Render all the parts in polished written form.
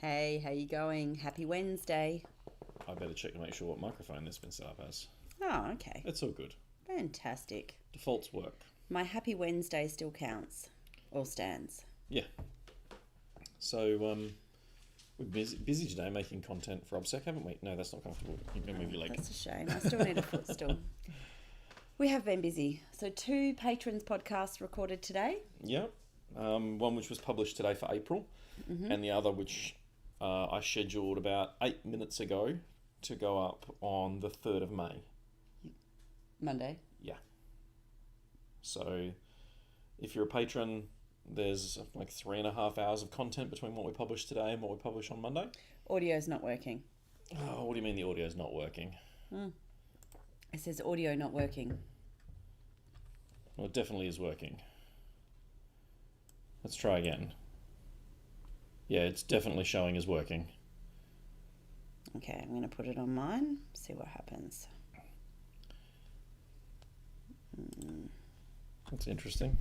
Hey, how you going? Happy Wednesday. I better check to make sure what microphone this has been set up as. Oh, okay. It's all good. Fantastic. Defaults work. My Happy Wednesday still counts. Or stands. Yeah. So, we're busy today making content for OBSEC, haven't we? No, that's not comfortable. You can move your leg. That's a shame. I still need a footstool. We have been busy. So 2 patrons podcasts recorded today. Yep. One which was published today for April, and the other which I scheduled about 8 minutes ago to go up on the 3rd of May. Monday. Yeah. So, if you're a patron, there's like 3.5 hours of content between what we publish today and what we publish on Monday. Audio's not working. Oh, what do you mean the audio's not working? It says audio not working. Well, it definitely is working. Let's try again. Yeah, it's definitely showing as working. Okay, I'm going to put it on mine. See what happens. That's interesting.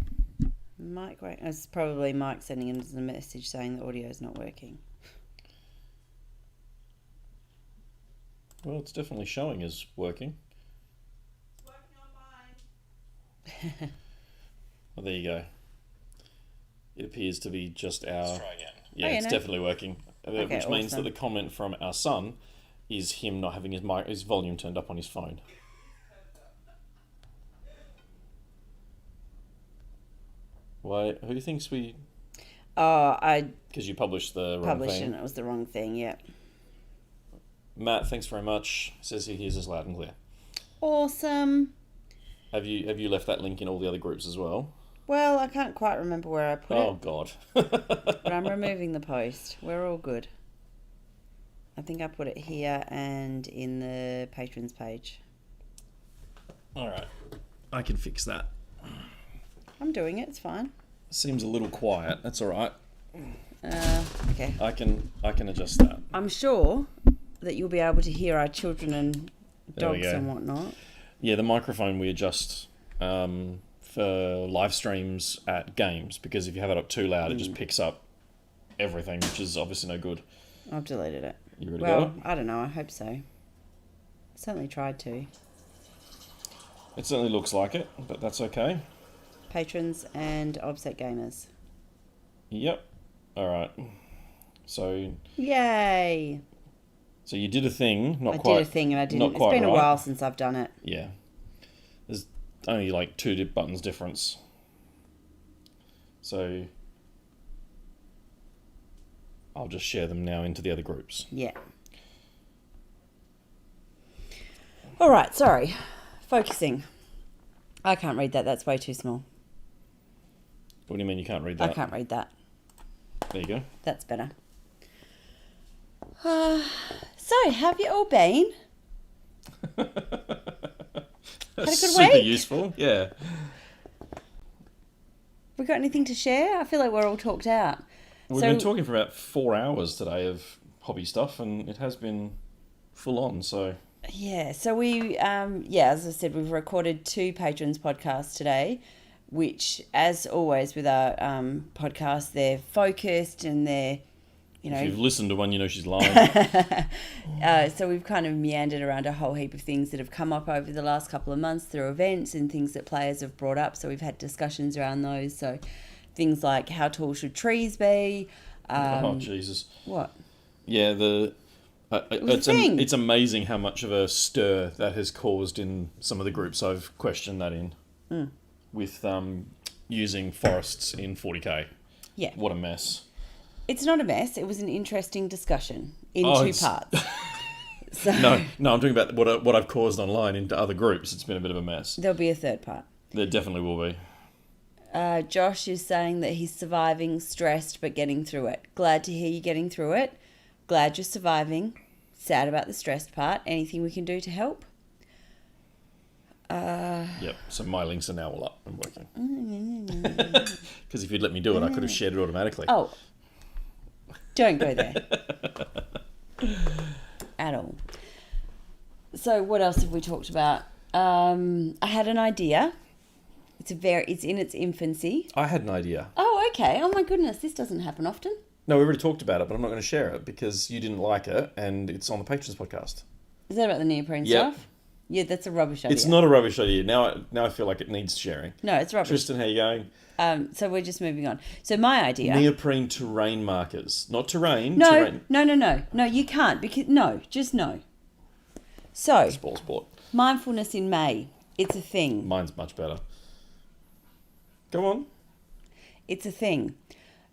Mike, wait. It's probably Mike sending in a message saying the audio is not working. Well, it's definitely showing as working. It's working on mine. Well, there you go. It appears to be just our... Let's try again. Yeah, it's definitely working. Okay, which means that awesome. the comment from our son is him not having his volume turned up on his phone. Why? Who thinks we... Oh, I Because you published the wrong published thing. and it was the wrong thing, yeah. Matt, thanks very much. Says he hears us loud and clear. Awesome. Have you left that link in all the other groups as well? Well, I can't quite remember where I put Oh, it, God. but I'm removing the post. We're all good. I think I put it here and in the patrons page. All right. I can fix that. I'm doing it. It's fine. Seems a little quiet. That's all right. Okay. I can adjust that. I'm sure that you'll be able to hear our children and There we dogs go. and whatnot. Yeah, the microphone we adjust for live streams at games, because if you have it up too loud, it just picks up everything, which is obviously no good. I've deleted it. You ready to Well, go? I don't know. I hope so. Certainly tried to. It certainly looks like it, but that's okay. Patrons and OBSEC gamers. Yep. All right. So Yay! you did a thing, not I quite. did a thing and I didn't. not It's quite been a right. while since I've done it. Yeah. There's only like 2 buttons difference. So I'll just share them now into the other groups. Yeah. All right, sorry. Focusing. I can't read that. That's way too small. What do you mean you can't read I that? can't read that. There you go. That's better. So, have you all been? That's good super week? useful. Yeah. We got anything to share? I feel like we're all talked out. We've been talking for about 4 hours today of hobby stuff, and it has been full on. So Yeah, so we, as I said, we've recorded 2 patrons podcasts today, which, as always with our podcasts, they're focused and they're, you if know, you've listened to one, you know she's lying. so we've kind of meandered around a whole heap of things that have come up over the last couple of months through events and things that players have brought up. So we've had discussions around those. So things like how tall should trees be? Oh Jesus! What? Yeah, was a thing. it's amazing how much of a stir that has caused in some of the groups I've questioned that in, with using forests in 40k. Yeah. What a mess! It's not a mess. It was an interesting discussion in Oh, 2 it's- parts. So No, I'm talking about what I've caused online into other groups. It's been a bit of a mess. there'll be a 3rd part. There definitely will be. Josh is saying that he's surviving, stressed, but getting through it. Glad to hear you getting through it. Glad you're surviving. Sad about the stressed part. Anything we can do to help? Yep. So my links are now all up and working. Because if you'd let me do it, I could have shared it automatically. Oh, don't go there. At all. So what else have we talked about? I had an idea. It's in its infancy. I had an idea. Oh, okay. Oh my goodness, this doesn't happen often. No, we already talked about it, but I'm not going to share it because you didn't like it, and it's on the Patrons podcast. Is that about the neoprene Yep. stuff? Yeah, that's a rubbish idea. It's not a rubbish idea. Now I feel like it needs sharing. No, it's rubbish. Tristan, how you going? So we're just moving on. So my idea. Neoprene terrain markers, not terrain. No, terrain. no, you can't because just no. So Sport. mindfulness in May, it's a thing. Mine's much better. Go on. It's a thing.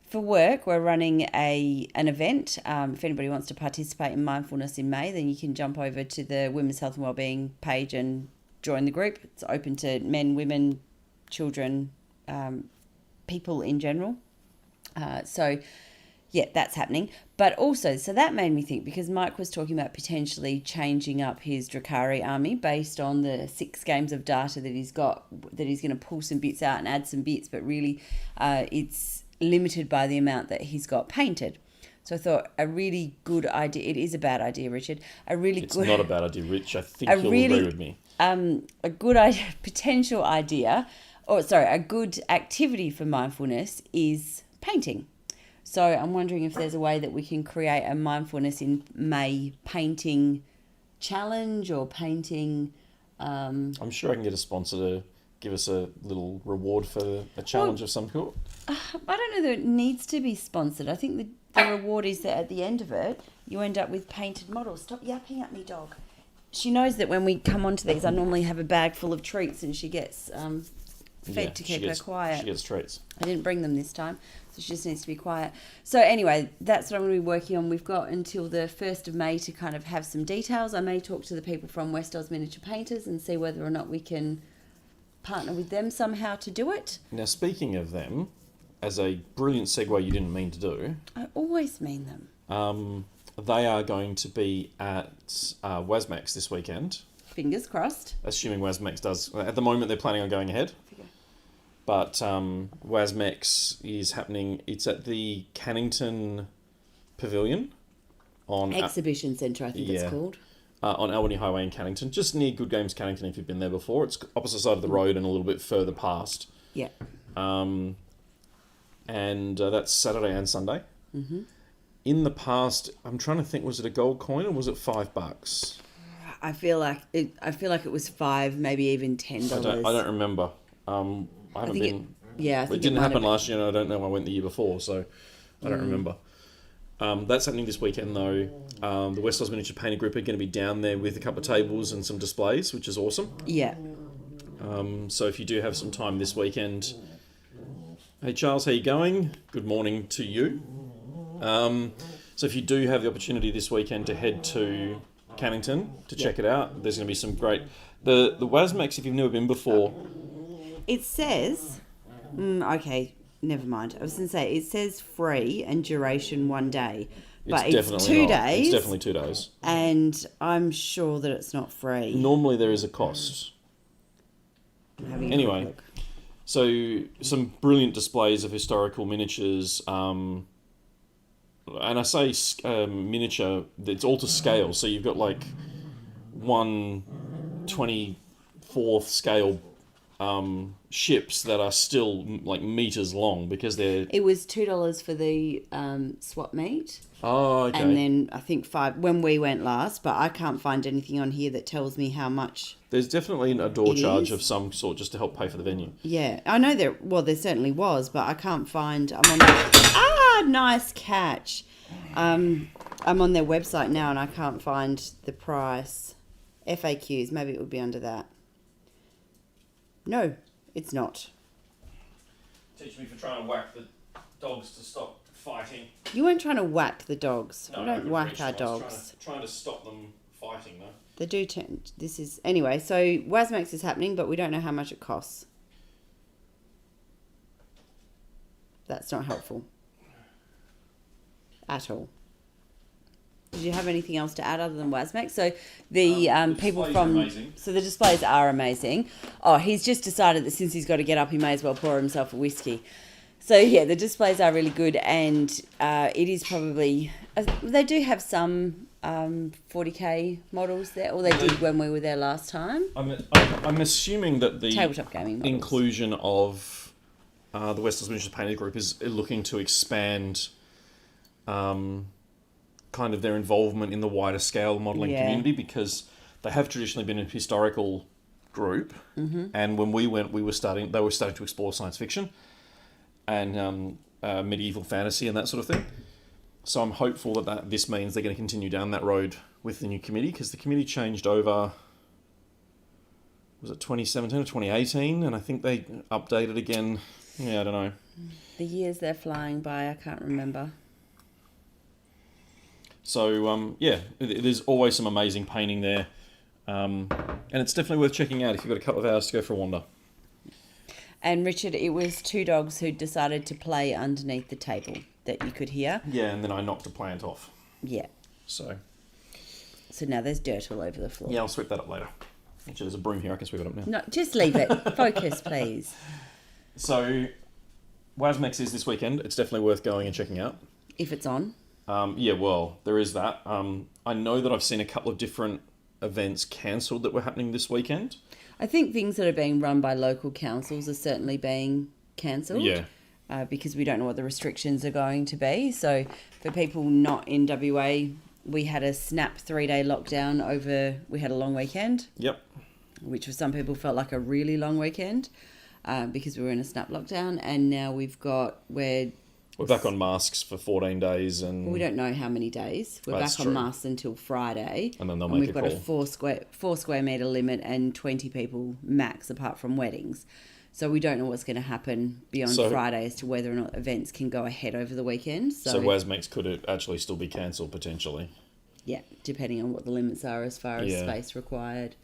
For work, we're running an event. If anybody wants to participate in mindfulness in May, then you can jump over to the Women's Health and Wellbeing page and join the group. It's open to men, women, children, people in general. So that's happening. But also, so that made me think, because Mike was talking about potentially changing up his Drakari army based on the 6 games of data that he's got, that he's going to pull some bits out and add some bits, but really it's limited by the amount that he's got painted. So I thought a really good idea, it is a bad idea, Richard, It's not a bad idea, Rich. I think you'll really, agree with me. A good idea, potential idea, a good activity for mindfulness is painting. So I'm wondering if there's a way that we can create a mindfulness in May painting challenge or painting... I'm sure I can get a sponsor to give us a little reward for a challenge of some sort. I don't know that it needs to be sponsored. I think the reward is that at the end of it, you end up with painted models. Stop yapping at me, dog. She knows that when we come onto these, I normally have a bag full of treats and she gets fed to keep her quiet. She gets treats. I didn't bring them this time, so she just needs to be quiet. So anyway, that's what I'm going to be working on. We've got until the 1st of May to kind of have some details. I may talk to the people from West Oz Miniature Painters and see whether or not we can partner with them somehow to do it. Now, speaking of them, as a brilliant segue you didn't mean to do, I always mean them. they are going to be at WASMAX this weekend. Fingers crossed. Assuming WASMAX does. At the moment, they're planning on going ahead. But WASMAX is happening. It's at the Cannington Pavilion. Exhibition Centre, I think it's called. On Albany Highway in Cannington. Just near Good Games Cannington if you've been there before. It's opposite side of the road and a little bit further past. Yeah. And that's Saturday and Sunday. Mm-hmm. In the past, I'm trying to think, was it a gold coin or was it $5? I feel like it was 5, maybe even $10. I don't remember. I haven't been. It didn't happen last year, and I don't know. I went the year before, so I don't remember. That's happening this weekend, though. The West Oz Miniature Painter Group are going to be down there with a couple of tables and some displays, which is awesome. Yeah. So if you do have some time this weekend, hey Charles, how you going? Good morning to you. So if you do have the opportunity this weekend to head to Cannington to check it out, there's going to be some great... The WASMAX, if you've never been before... It says... okay, never mind. I was going to say, it says free and duration 1 day. But it's 2 days. It's definitely 2 days. And I'm sure that it's not free. Normally there is a cost. Anyway, so some brilliant displays of historical miniatures... and I say miniature, it's all to scale. So you've got like 1/24th scale ships that are still like meters long because they're... It was $2 for the swap meet. Oh, okay. And then I think $5 when we went last, but I can't find anything on here that tells me how much. There's definitely a door charge of some sort just to help pay for the venue. Yeah, I know there certainly was, but I can't find... nice catch. I'm on their website now and I can't find the price. FAQs, maybe it would be under that. No, it's not. Teach me for trying to whack the dogs to stop fighting. You weren't trying to whack the dogs. No, we don't whack our dogs. Trying to stop them fighting, though. They do tend... This is... Anyway, so WASMAX is happening, but we don't know how much it costs. That's not helpful. At all. Did you have anything else to add other than WASMAX? So the people from... So the displays are amazing. Oh, he's just decided that since he's got to get up, he may as well pour himself a whiskey. So yeah, the displays are really good, and it is probably... They do have some 40k models there, or they did when we were there last time. I'm assuming that the tabletop gaming models. Inclusion of the West Oz Miniature Painter Group is looking to expand kind of their involvement in the wider scale modelling community, because they have traditionally been a historical group, and when we went, they were starting to explore science fiction and medieval fantasy and that sort of thing. So I'm hopeful that this means they're going to continue down that road with the new committee, because the committee changed over, was it 2017 or 2018? And I think they updated again. Yeah, I don't know. The years they're flying by, I can't remember. So, there's always some amazing painting there. And it's definitely worth checking out if you've got a couple of hours to go for a wander. And Richard, it was two dogs who decided to play underneath the table that you could hear. Yeah, and then I knocked a plant off. Yeah. So now there's dirt all over the floor. yeah, I'll sweep that up later. Actually, there's a broom here. I can sweep it up now. No, just leave it. Focus, please. So, WASMEX is this weekend. It's definitely worth going and checking out. If it's on. There is that. I know that I've seen a couple of different events cancelled that were happening this weekend. I think things that are being run by local councils are certainly being cancelled. Yeah. Because we don't know what the restrictions are going to be. So for people not in WA, we had a snap 3-day lockdown we had a long weekend. Yep. Which for some people felt like a really long weekend because we were in a snap lockdown. And now we're back on masks for 14 days, and we don't know how many days. We're That's back true. on masks until Friday, and then they'll and make we've a got call. a 4 square metre limit and 20 people max, apart from weddings. So we don't know what's going to happen beyond Friday as to whether or not events can go ahead over the weekend. So WASMEX could actually still be cancelled potentially. Yeah, depending on what the limits are as far as space required.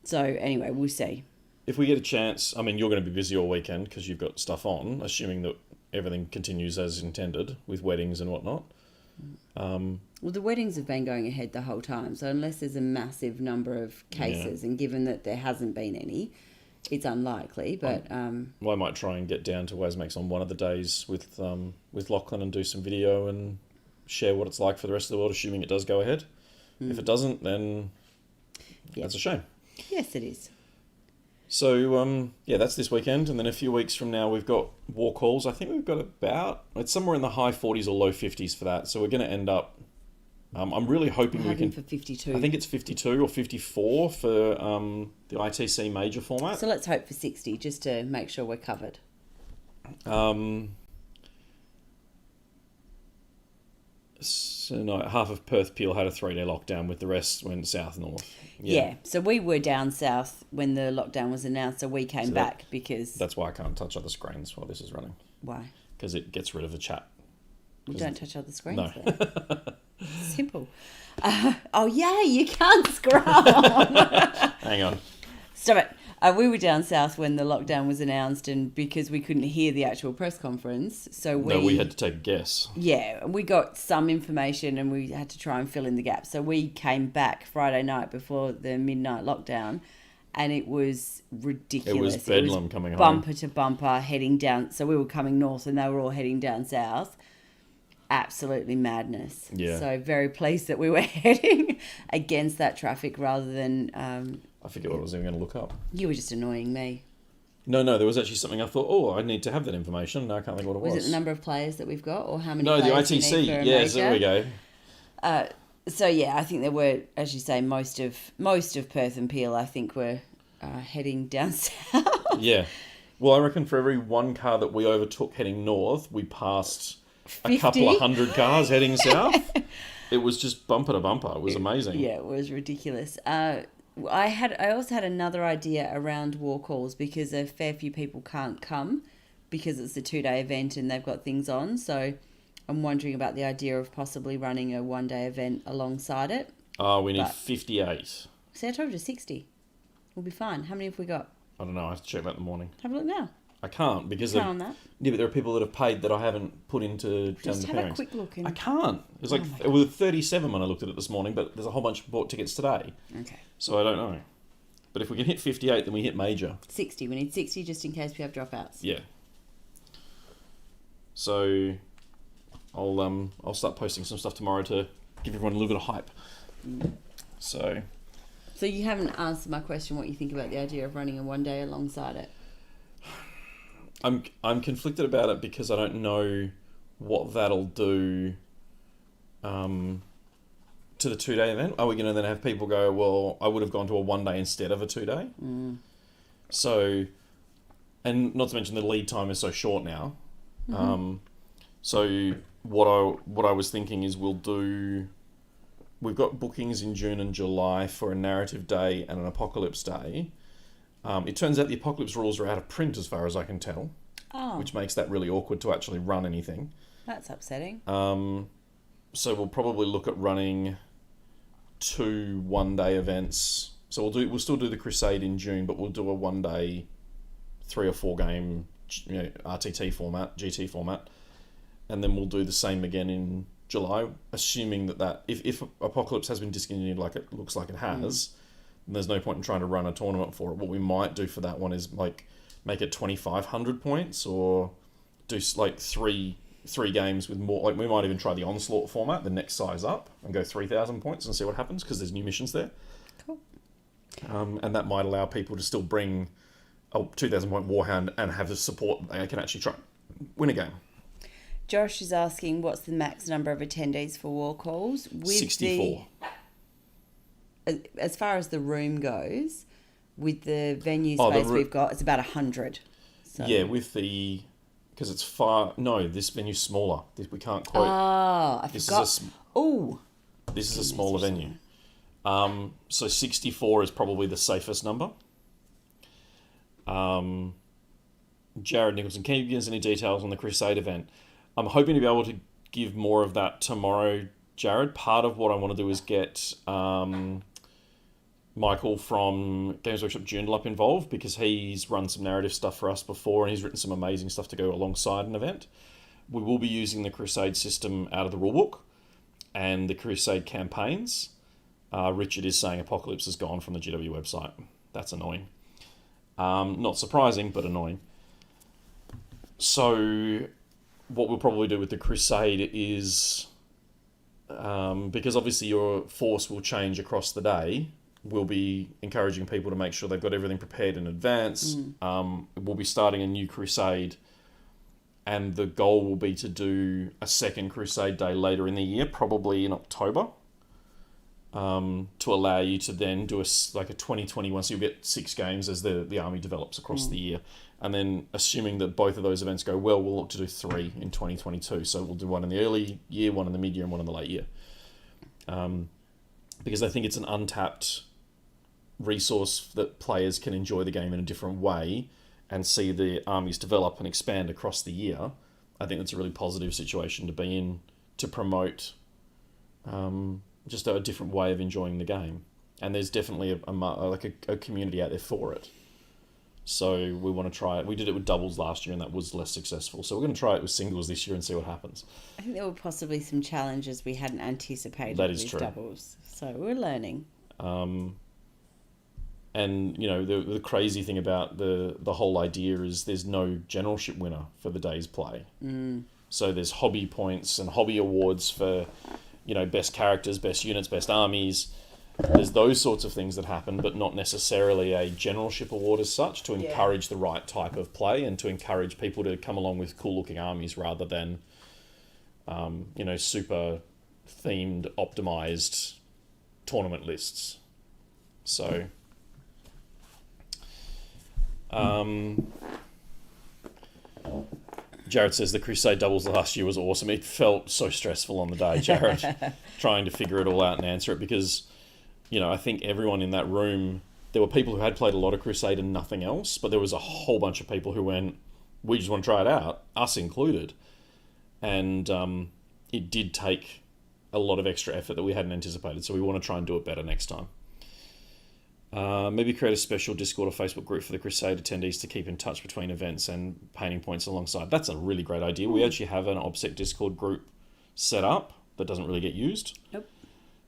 So anyway, we'll see. If we get a chance, I mean, you're going to be busy all weekend because you've got stuff on, assuming that everything continues as intended with weddings and whatnot. Well, the weddings have been going ahead the whole time. So unless there's a massive number of cases, and given that there hasn't been any, it's unlikely. But well, I might try and get down to WASMEX on one of the days with Lachlan and do some video and share what it's like for the rest of the world, assuming it does go ahead. If it doesn't, then that's a shame. Yes, it is. So, that's this weekend. And then a few weeks from now, we've got walk halls. I think we've got it's somewhere in the high 40s or low 50s for that. So we're going to end up, I'm really hoping we can... for 52. I think it's 52 or 54 for the ITC major format. So let's hope for 60, just to make sure we're covered. So no, half of Perth Peel had a 3-day lockdown, with the rest went south-north. Yeah, so we were down south when the lockdown was announced, so we came back because... That's why I can't touch other screens while this is running. Why? Because it gets rid of the chat. You don't touch other screens. No. Simple. You can't scroll. Hang on. Stop it. We were down south when the lockdown was announced, and because we couldn't hear the actual press conference, so we had to take a guess. Yeah, we got some information and we had to try and fill in the gaps. So we came back Friday night before the midnight lockdown, and it was ridiculous. It was bedlam coming home. Bumper to bumper heading down. So we were coming north and they were all heading down south. Absolutely madness. Yeah. So very pleased that we were heading against that traffic rather than... I forget what I was even going to look up. You were just annoying me. No, there was actually something I thought, I need to have that information. No, I can't think what it was. Was it the number of players that we've got, or how many No, the players you ITC. need for a Yes, there we major? go. I think there were, as you say, most of Perth and Peel, I think, were heading down south. Yeah. Well, I reckon for every one car that we overtook heading north, we passed 50? a couple of hundred cars heading south. It was just bumper to bumper. It was amazing. Yeah, it was ridiculous. I also had another idea around walk halls, because a fair few people can't come because it's a 2-day event and they've got things on. So I'm wondering about the idea of possibly running a 1-day event alongside it. We need 58. See, I told you 60. We'll be fine. How many have we got? I don't know. I have to check that in the morning. Have a look now. I can't because Count on that. Yeah, but there are people that have paid that I haven't put into Just the have pairings. a quick look. I can't. It was it was 37 when I looked at it this morning, but there's a whole bunch of bought tickets today. Okay. So I don't know. But if we can hit 58, then we hit major. 60. We need 60 just in case we have dropouts. Yeah. So I'll start posting some stuff tomorrow to give everyone a little bit of hype. So you haven't answered my question, what you think about the idea of running a 1-day alongside it. I'm conflicted about it because I don't know what that'll do to the 2-day event? Are we going to then have people go, well, I would have gone to a 1 day instead of a 2-day? So, and not to mention the lead time is so short now. So what I was thinking is we've got bookings in June and July for a narrative day and an apocalypse day. It turns out the apocalypse rules are out of print as far as I can tell, which makes that really awkward to actually run anything. That's upsetting. So we'll probably look at running 2 1-day events. So we'll still do the Crusade in June, but we'll do a 1-day 3 or 4 game RTT format, GT format, and then we'll do the same again in July, assuming that if Apocalypse has been discontinued like it looks like it has, then there's no point in trying to run a tournament for it. What we might do for that one is like make it 2,500 points, or do like three games with more. Like we might even try the Onslaught format, the next size up, and go 3,000 points and see what happens, because there's new missions there. Cool. And that might allow people to still bring a 2,000 point Warhound and have the support that they can actually try win a game. Josh is asking, what's the max number of attendees for War Calls? With 64. As far as the room goes, with the venue space we've got, it's about 100. So. Yeah, because it's far. No, this venue's smaller. We can't quote. I forgot. This is a smaller venue. So 64 is probably the safest number. Jared Nicholson, can you give us any details on the Crusade event? I'm hoping to be able to give more of that tomorrow, Jared. Part of what I want to do is get Michael from Games Workshop Joondalup involved, because he's run some narrative stuff for us before and he's written some amazing stuff to go alongside an event. We will be using the Crusade system out of the rulebook and the Crusade campaigns. Richard is saying Apocalypse is gone from the GW website. That's annoying. Not surprising, but annoying. So what we'll probably do with the Crusade is, because obviously your force will change across the day, we'll be encouraging people to make sure they've got everything prepared in advance. We'll be starting a new Crusade, and the goal will be to do a second Crusade day later in the year, probably in October, to allow you to then do a 2021, so you'll get 6 games as the army develops across the year. And then, assuming that both of those events go well, we'll look to do 3 in 2022. So we'll do one in the early year, one in the mid-year, and one in the late year. Because I think it's an untapped resource that players can enjoy the game in a different way and see the armies develop and expand across the year. I think that's a really positive situation to be in, to promote just a different way of enjoying the game. And there's definitely a community out there for it. So we want to try it. We did it with doubles last year and that was less successful. So we're going to try it with singles this year and see what happens. I think there were possibly some challenges we hadn't anticipated with true. Doubles. So we're learning. And, the crazy thing about the whole idea is there's no generalship winner for the day's play. So there's hobby points and hobby awards for, best characters, best units, best armies. There's those sorts of things that happen, but not necessarily a generalship award as such, to encourage the right type of play and to encourage people to come along with cool-looking armies rather than, super themed, optimized tournament lists. So, Jared says the Crusade doubles last year was awesome. It felt so stressful on the day, Jared, trying to figure it all out and answer it, because I think everyone in that room, there were people who had played a lot of Crusade and nothing else, but there was a whole bunch of people who went, we just want to try it out, us included. And it did take a lot of extra effort that we hadn't anticipated, so we want to try and do it better next time. Maybe create a special Discord or Facebook group for the Crusade attendees to keep in touch between events and painting points alongside. That's a really great idea. We actually have an OBSEC Discord group set up that doesn't really get used. Nope.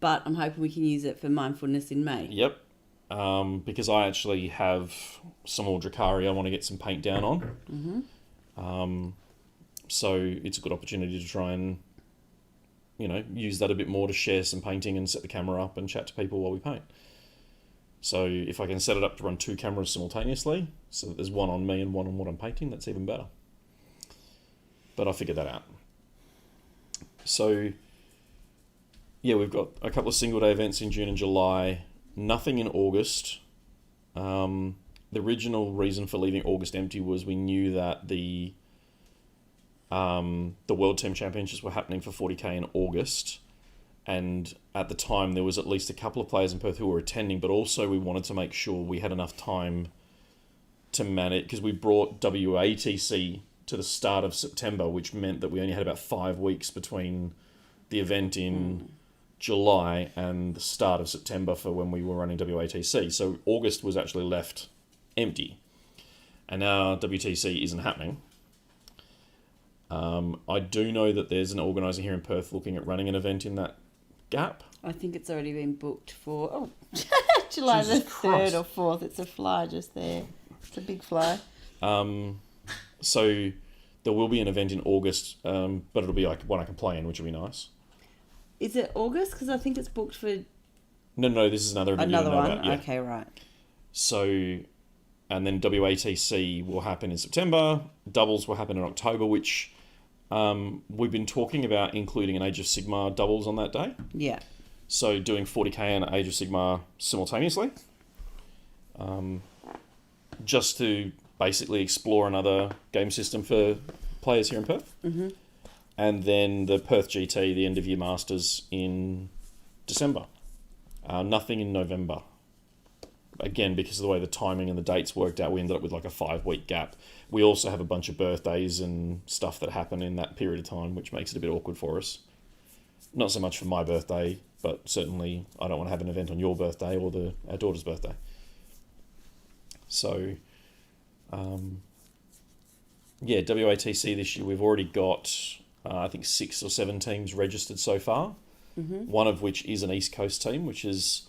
But I'm hoping we can use it for Mindfulness in May. Yep. Because I actually have some more Drukhari I want to get some paint down on. So it's a good opportunity to try and, use that a bit more to share some painting and set the camera up and chat to people while we paint. So if I can set it up to run 2 cameras simultaneously, so that there's one on me and one on what I'm painting, that's even better. But I'll figure that out. So we've got a couple of single-day events in June and July. Nothing in August. The original reason for leaving August empty was we knew that the World Team Championships were happening for 40k in August. And at the time, there was at least a couple of players in Perth who were attending, but also we wanted to make sure we had enough time to manage, because we brought WATC to the start of September, which meant that we only had about 5 weeks between the event in July and the start of September for when we were running WATC. So August was actually left empty. And now WTC isn't happening. I do know that there's an organiser here in Perth looking at running an event in that gap. I think it's already been booked for July Jesus the 3rd Christ. or 4th. It's a fly just there. It's a big fly. So there will be an event in August, but it'll be like one I can play in, which will be nice. Is it August? Because I think it's booked for No, this is another event. another you know one. about, yeah. Okay, right. So, and then WATC will happen in September. Doubles will happen in October, which we've been talking about including an Age of Sigmar doubles on that day. Yeah. So doing 40k and Age of Sigmar simultaneously. Just to basically explore another game system for players here in Perth. Mm-hmm. And then the Perth GT, the end of year Masters in December. Nothing in November. Again, because of the way the timing and the dates worked out, we ended up with like a 5-week gap. We also have a bunch of birthdays and stuff that happen in that period of time, which makes it a bit awkward for us. Not so much for my birthday, but certainly I don't want to have an event on your birthday or our daughter's birthday. So, WATC this year, we've already got, I think, 6 or 7 teams registered so far. Mm-hmm. One of which is an East Coast team, which is,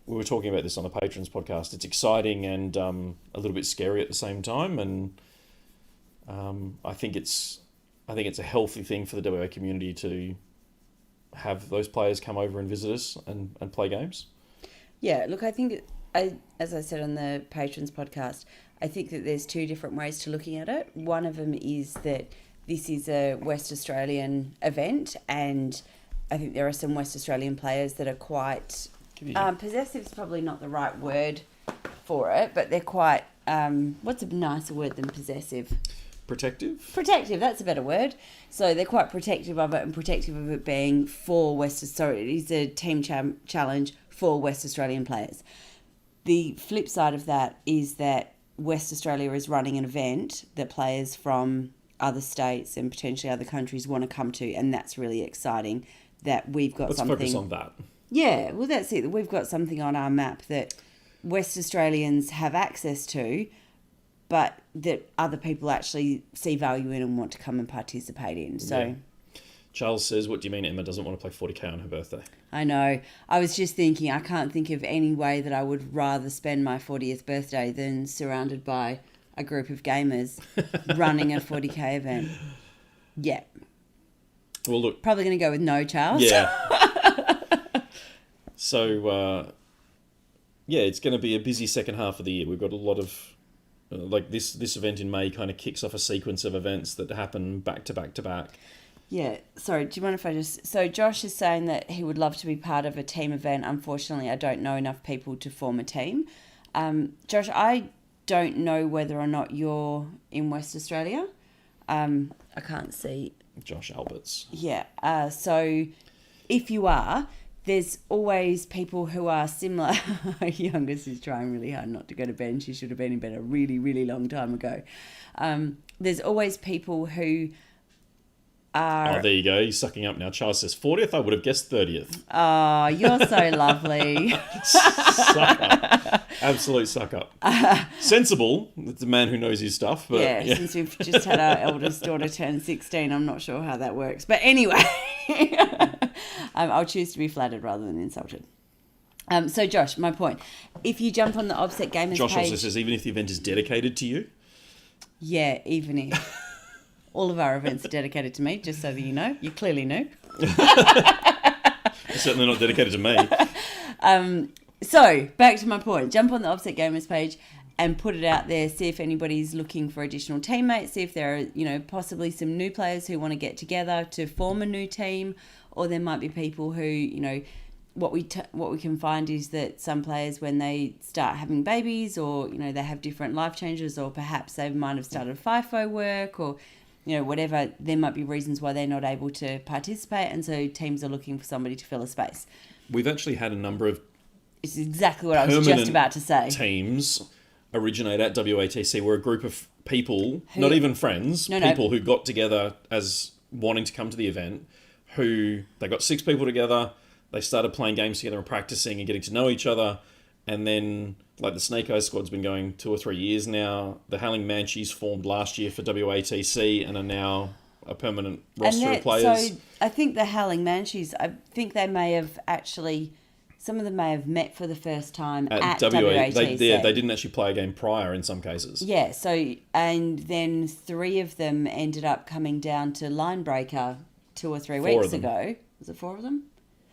we were talking about this on the Patrons podcast. It's exciting and a little bit scary at the same time. And I think it's a healthy thing for the WA community to have those players come over and visit us and play games. Yeah, look, I think, as I said on the Patrons podcast, I think that there's 2 different ways to looking at it. One of them is that this is a West Australian event, and I think there are some West Australian players that are quite... possessive is probably not the right word for it, but they're quite... what's a nicer word than possessive? Protective? Protective, that's a better word. So they're quite protective of it, and protective of it being for West Australia. It is a team challenge for West Australian players. The flip side of that is that West Australia is running an event that players from other states and potentially other countries want to come to, and that's really exciting that we've got Let's something... focus on that. Yeah, well, that's it. We've got something on our map that West Australians have access to, but that other people actually see value in and want to come and participate in. So, Yeah. Charles says, what do you mean Emma doesn't want to play 40k on her birthday? I know. I was just thinking, I can't think of any way that I would rather spend my 40th birthday than surrounded by a group of gamers running a 40k event. Yeah. Well, look. Probably going to go with no, Charles. Yeah. So, it's going to be a busy second half of the year. We've got a lot of, this event in May kind of kicks off a sequence of events that happen back to back to back. Yeah, sorry, do you mind if I just... So Josh is saying that he would love to be part of a team event. Unfortunately, I don't know enough people to form a team. Josh, I don't know whether or not you're in West Australia. I can't see. Josh Alberts. Yeah, so if you are, there's always people who are similar. Our youngest is trying really hard not to go to bed, and she should have been in bed a really, really long time ago. There's always people who... Oh, there you go. He's sucking up now. Charles says 40th. I would have guessed 30th. Oh, you're so lovely. Suck up. Absolute suck up. Sensible. It's a man who knows his stuff. But yeah, since we've just had our eldest daughter turn 16, I'm not sure how that works. But anyway, I'll choose to be flattered rather than insulted. So, Josh, my point. If you jump on the Offset Gamers Josh page... also says, even if the event is dedicated to you? Yeah, even if... All of our events are dedicated to me, just so that you know. You clearly knew. Certainly not dedicated to me. So, back to my point. Jump on the Offset Gamers page and put it out there. See if anybody's looking for additional teammates. See if there are, possibly some new players who want to get together to form a new team. or there might be people who, you know, what we can find is that some players, when they start having babies, or, you know, they have different life changes, or perhaps they might have started FIFO work, or, you know, whatever, there might be reasons why they're not able to participate, and so teams are looking for somebody to fill a space. We've actually had a number of It's exactly what I was just about to say. Teams originate at WATC. We're a group of people, not even friends, people who got together as wanting to come to the event, who they got 6 people together, they started playing games together and practicing and getting to know each other, and then, like, the Snake Eyes squad's been going 2 or 3 years now. The Howling Banshees formed last year for WATC and are now a permanent roster of players. So I think the Howling Banshees, I think they may have actually, some of them may have met for the first time at WATC. They didn't actually play a game prior in some cases. Yeah, so, and then 3 of them ended up coming down to Linebreaker 2 or 3 weeks ago. Was it 4 of them?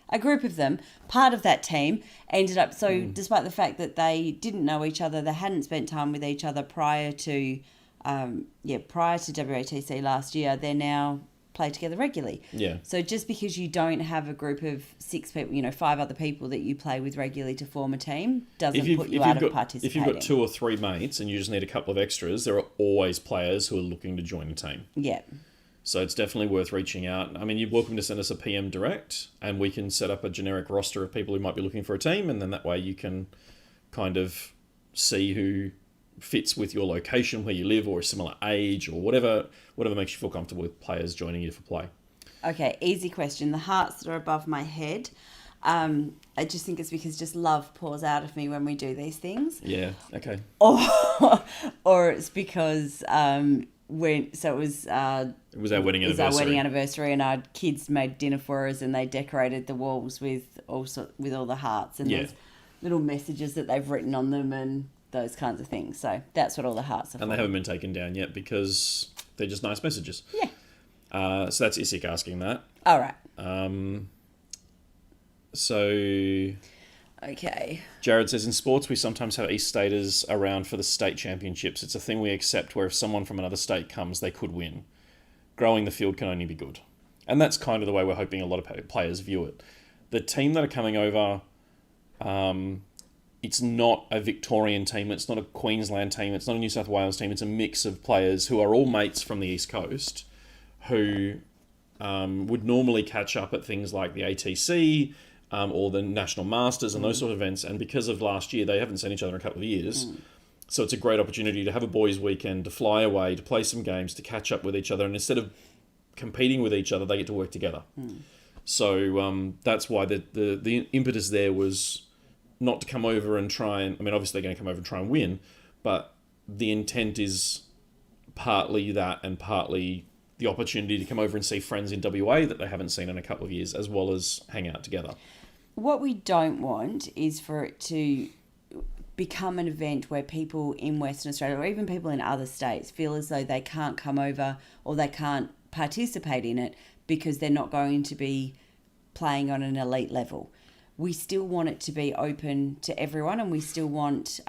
A group of them, part of that team, ended up, so despite the fact that they didn't know each other, they hadn't spent time with each other prior to WATC last year, they're now play together regularly. Yeah. So just because you don't have a group of 6 people, you know, 5 other people that you play with regularly to form a team, doesn't put you out of participating. If you've got 2 or 3 mates and you just need a couple of extras, there are always players who are looking to join a team. Yeah. So it's definitely worth reaching out. I mean, you're welcome to send us a PM direct, and we can set up a generic roster of people who might be looking for a team, and then that way you can kind of see who fits with your location, where you live, or a similar age, or whatever makes you feel comfortable with players joining you for play. Okay, easy question. The hearts that are above my head, I just think it's because just love pours out of me when we do these things. Yeah, okay. Or it's because... it was our wedding anniversary, and our kids made dinner for us, and they decorated the walls with all the hearts, and there's little messages that they've written on them and those kinds of things. So that's what all the hearts are for. And they haven't been taken down yet because they're just nice messages. Yeah. So that's Isik asking that. All right. Okay. Jared says, in sports, we sometimes have East Staters around for the state championships. It's a thing we accept where if someone from another state comes, they could win. Growing the field can only be good. And that's kind of the way we're hoping a lot of players view it. The team that are coming over, it's not a Victorian team, it's not a Queensland team, it's not a New South Wales team, it's a mix of players who are all mates from the East Coast who would normally catch up at things like the ATC, or the National Masters and those sort of events. And because of last year, they haven't seen each other in a couple of years. So it's a great opportunity to have a boys' weekend, to fly away, to play some games, to catch up with each other. And instead of competing with each other, they get to work together. So that's why the impetus there was not to come over and try and... I mean, obviously they're going to come over and try and win, but the intent is partly that and partly the opportunity to come over and see friends in WA that they haven't seen in a couple of years, as well as hang out together. What we don't want is for it to become an event where people in Western Australia, or even people in other states, feel as though they can't come over or they can't participate in it because they're not going to be playing on an elite level. We still want it to be open to everyone, and we still want,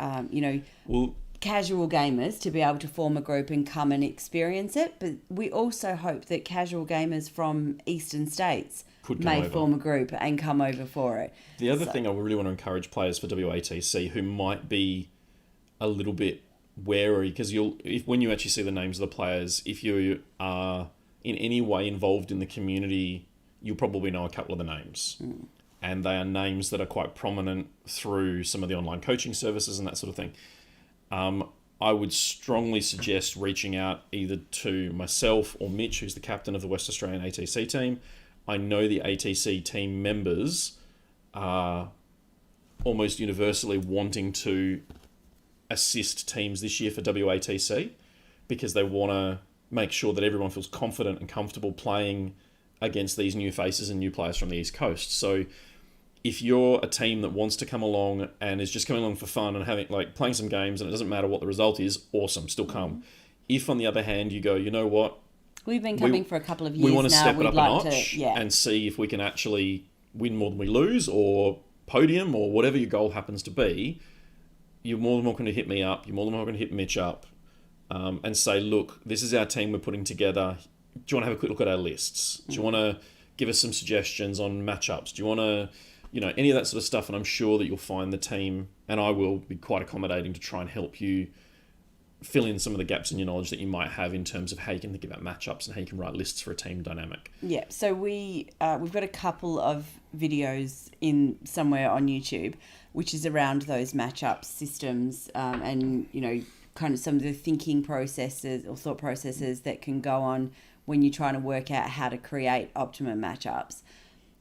casual gamers to be able to form a group and come and experience it. But we also hope that casual gamers from eastern states may form a group and come over for it. The other thing I really want to encourage players for WATC who might be a little bit wary, because when you actually see the names of the players, if you are in any way involved in the community, you'll probably know a couple of the names. And they are names that are quite prominent through some of the online coaching services and that sort of thing. I would strongly suggest reaching out either to myself or Mitch, who's the captain of the West Australian ATC team. I know the ATC team members are almost universally wanting to assist teams this year for WATC because they want to make sure that everyone feels confident and comfortable playing against these new faces and new players from the East Coast. So if you're a team that wants to come along and is just coming along for fun and having playing some games and it doesn't matter what the result is, awesome, still come. If on the other hand you go, you know what, we've been coming for a couple of years now, we want to step it up a notch and see if we can actually win more than we lose, or podium, or whatever your goal happens to be, you're more than welcome to hit me up. You're more than welcome to hit Mitch up and say, look, this is our team we're putting together. Do you want to have a quick look at our lists? Do you want to give us some suggestions on matchups. Do you want to, any of that sort of stuff? And I'm sure that you'll find the team, and I will be quite accommodating to try and help you fill in some of the gaps in your knowledge that you might have in terms of how you can think about matchups and how you can write lists for a team dynamic. Yeah, so we've got a couple of videos in somewhere on YouTube, which is around those matchup systems, and kind of some of the thinking processes or thought processes that can go on when you're trying to work out how to create optimum matchups.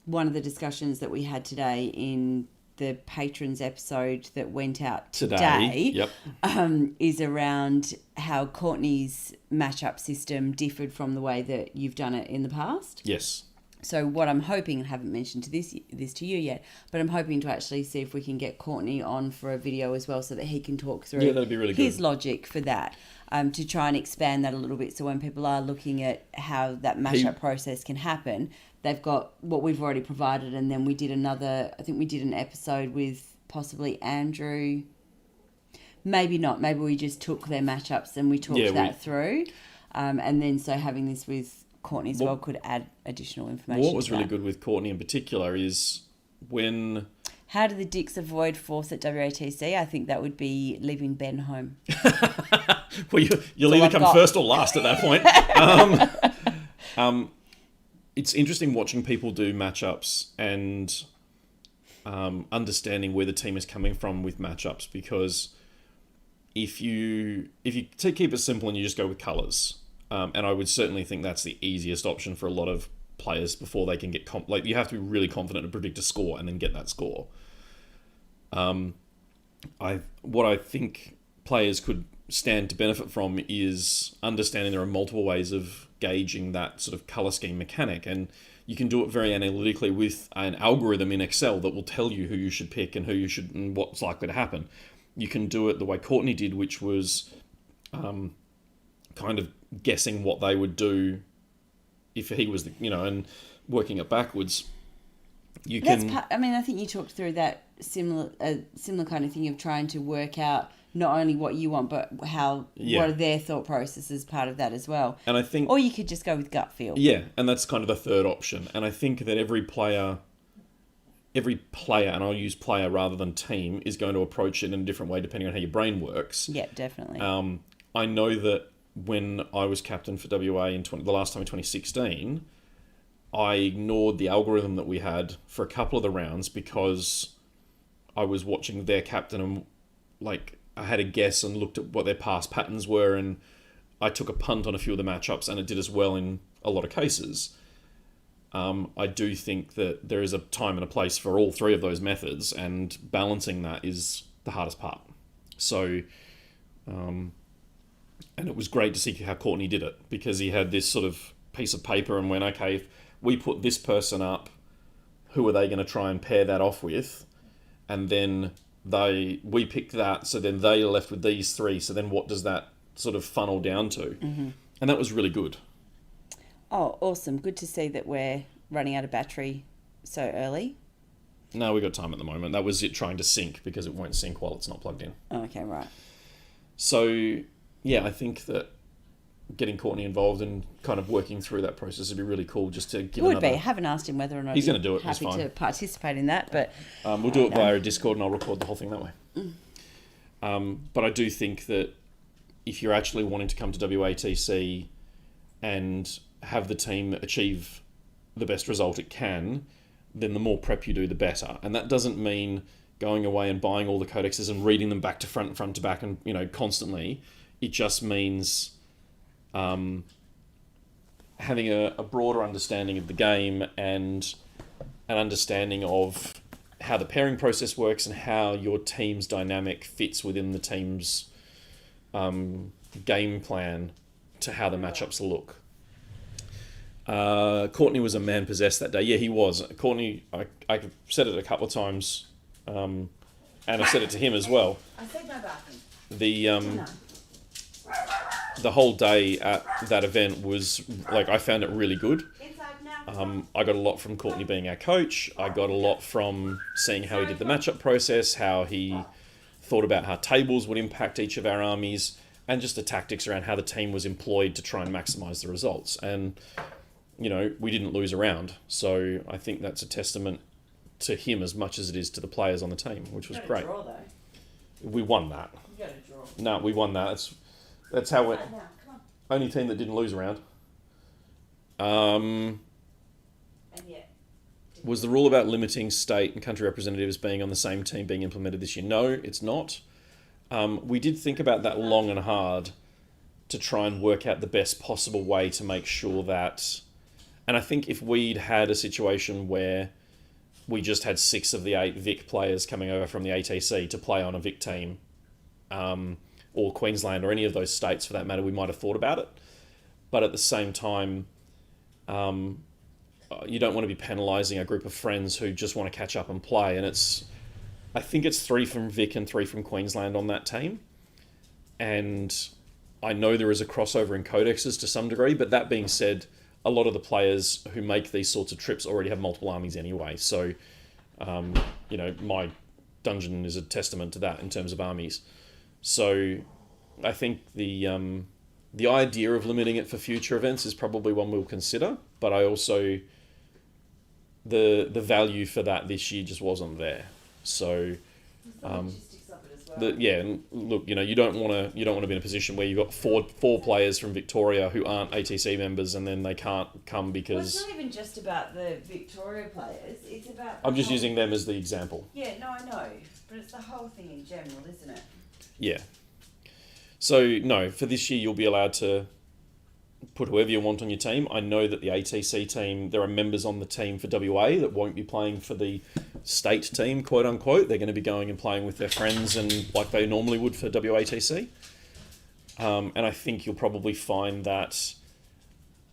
One of the discussions that we had today in the patrons episode that went out today Yep. Is around how Courtney's matchup system differed from the way that you've done it in the past. Yes. So what I'm hoping, and haven't mentioned this to you yet, but I'm hoping to actually see if we can get Courtney on for a video as well so that he can talk through that'd be really his good. Logic for that, to try and expand that a little bit. So when people are looking at how that matchup process can happen, they've got what we've already provided, and then we did an episode with possibly Andrew. Maybe not. Maybe we just took their matchups and we talked through. And then so having this with Courtney as well could add additional information. What was really good with Courtney in particular is when... How do the Dicks avoid fourth at WATC? I think that would be leaving Ben home. Well, you'll either come first or last at that point. It's interesting watching people do matchups and understanding where the team is coming from with matchups, because if you keep it simple and you just go with colours, and I would certainly think that's the easiest option for a lot of players before they can get you have to be really confident to predict a score and then get that score. What I think players could stand to benefit from is understanding there are multiple ways of gauging that sort of colour scheme mechanic, and you can do it very analytically with an algorithm in Excel that will tell you who you should pick and who you should and what's likely to happen. You can do it the way Courtney did, which was kind of guessing what they would do if he was and working it backwards. I think you talked through that similar kind of thing of trying to work out not only what you want, but what are their thought processes part of that as well. And I think, or you could just go with gut feel. Yeah, and that's kind of the third option. And I think that every player, and I'll use player rather than team, is going to approach it in a different way depending on how your brain works. Yeah, definitely. I know that when I was captain for WA the last time in 2016, I ignored the algorithm that we had for a couple of the rounds because I was watching their captain and I had a guess and looked at what their past patterns were, and I took a punt on a few of the matchups and it did as well in a lot of cases. I do think that there is a time and a place for all three of those methods, and balancing that is the hardest part. So, and it was great to see how Courtney did it, because he had this sort of piece of paper and went, okay, if we put this person up, who are they going to try and pair that off with? And then we picked that, so then they are left with these three, so then what does that sort of funnel down to? Mm-hmm. And that was really good. Oh, awesome. Good to see that we're running out of battery so early. No, we got time at the moment. That was it trying to sync, because it won't sync while it's not plugged in. Okay, right. So, yeah, I think that getting Courtney involved and kind of working through that process would be really cool, just to give I haven't asked him whether or not he's going to do it. Happy to participate in that, but we'll do it via a Discord, and I'll record the whole thing that way. But I do think that if you're actually wanting to come to WATC and have the team achieve the best result it can, then the more prep you do, the better. And that doesn't mean going away and buying all the codexes and reading them back to front to back and constantly. It just means having a broader understanding of the game and an understanding of how the pairing process works and how your team's dynamic fits within the team's game plan to how the matchups look. Courtney was a man possessed that day. Yeah, he was. Courtney, I said it a couple of times, and I said it to him as well. I said no barking. The whole day at that event was, I found it really good. I got a lot from Courtney being our coach. I got a lot from seeing how he did the matchup process, how he thought about how tables would impact each of our armies, and just the tactics around how the team was employed to try and maximise the results. And we didn't lose a round. So I think that's a testament to him as much as it is to the players on the team, which was great. Draw, though. We won that. You got to draw. No, we won that. That's how it. Come on. Only team that didn't lose a round. And yet. Was the rule about limiting state and country representatives being on the same team being implemented this year? No, it's not. We did think about that long and hard to try and work out the best possible way to make sure that... And I think if we'd had a situation where we just had 6 of the 8 Vic players coming over from the ATC to play on a Vic team, or Queensland or any of those states for that matter, we might have thought about it. But at the same time, you don't want to be penalising a group of friends who just want to catch up and play. And I think it's 3 from Vic and 3 from Queensland on that team. And I know there is a crossover in codexes to some degree, but that being said, a lot of the players who make these sorts of trips already have multiple armies anyway. So, my dungeon is a testament to that in terms of armies. So I think the idea of limiting it for future events is probably one we'll consider, but I also... The value for that this year just wasn't there. So... and look, you don't want to be in a position where you've got four players from Victoria who aren't ATC members and then they can't come because... Well, it's not even just about the Victoria players, it's about... I'm just using them as the example. Yeah, no, I know, but it's the whole thing in general, isn't it? Yeah. So, no, for this year you'll be allowed to put whoever you want on your team. I know that the ATC team, there are members on the team for WA that won't be playing for the state team, quote unquote. They're going to be going and playing with their friends and like they normally would for WATC. And I think you'll probably find that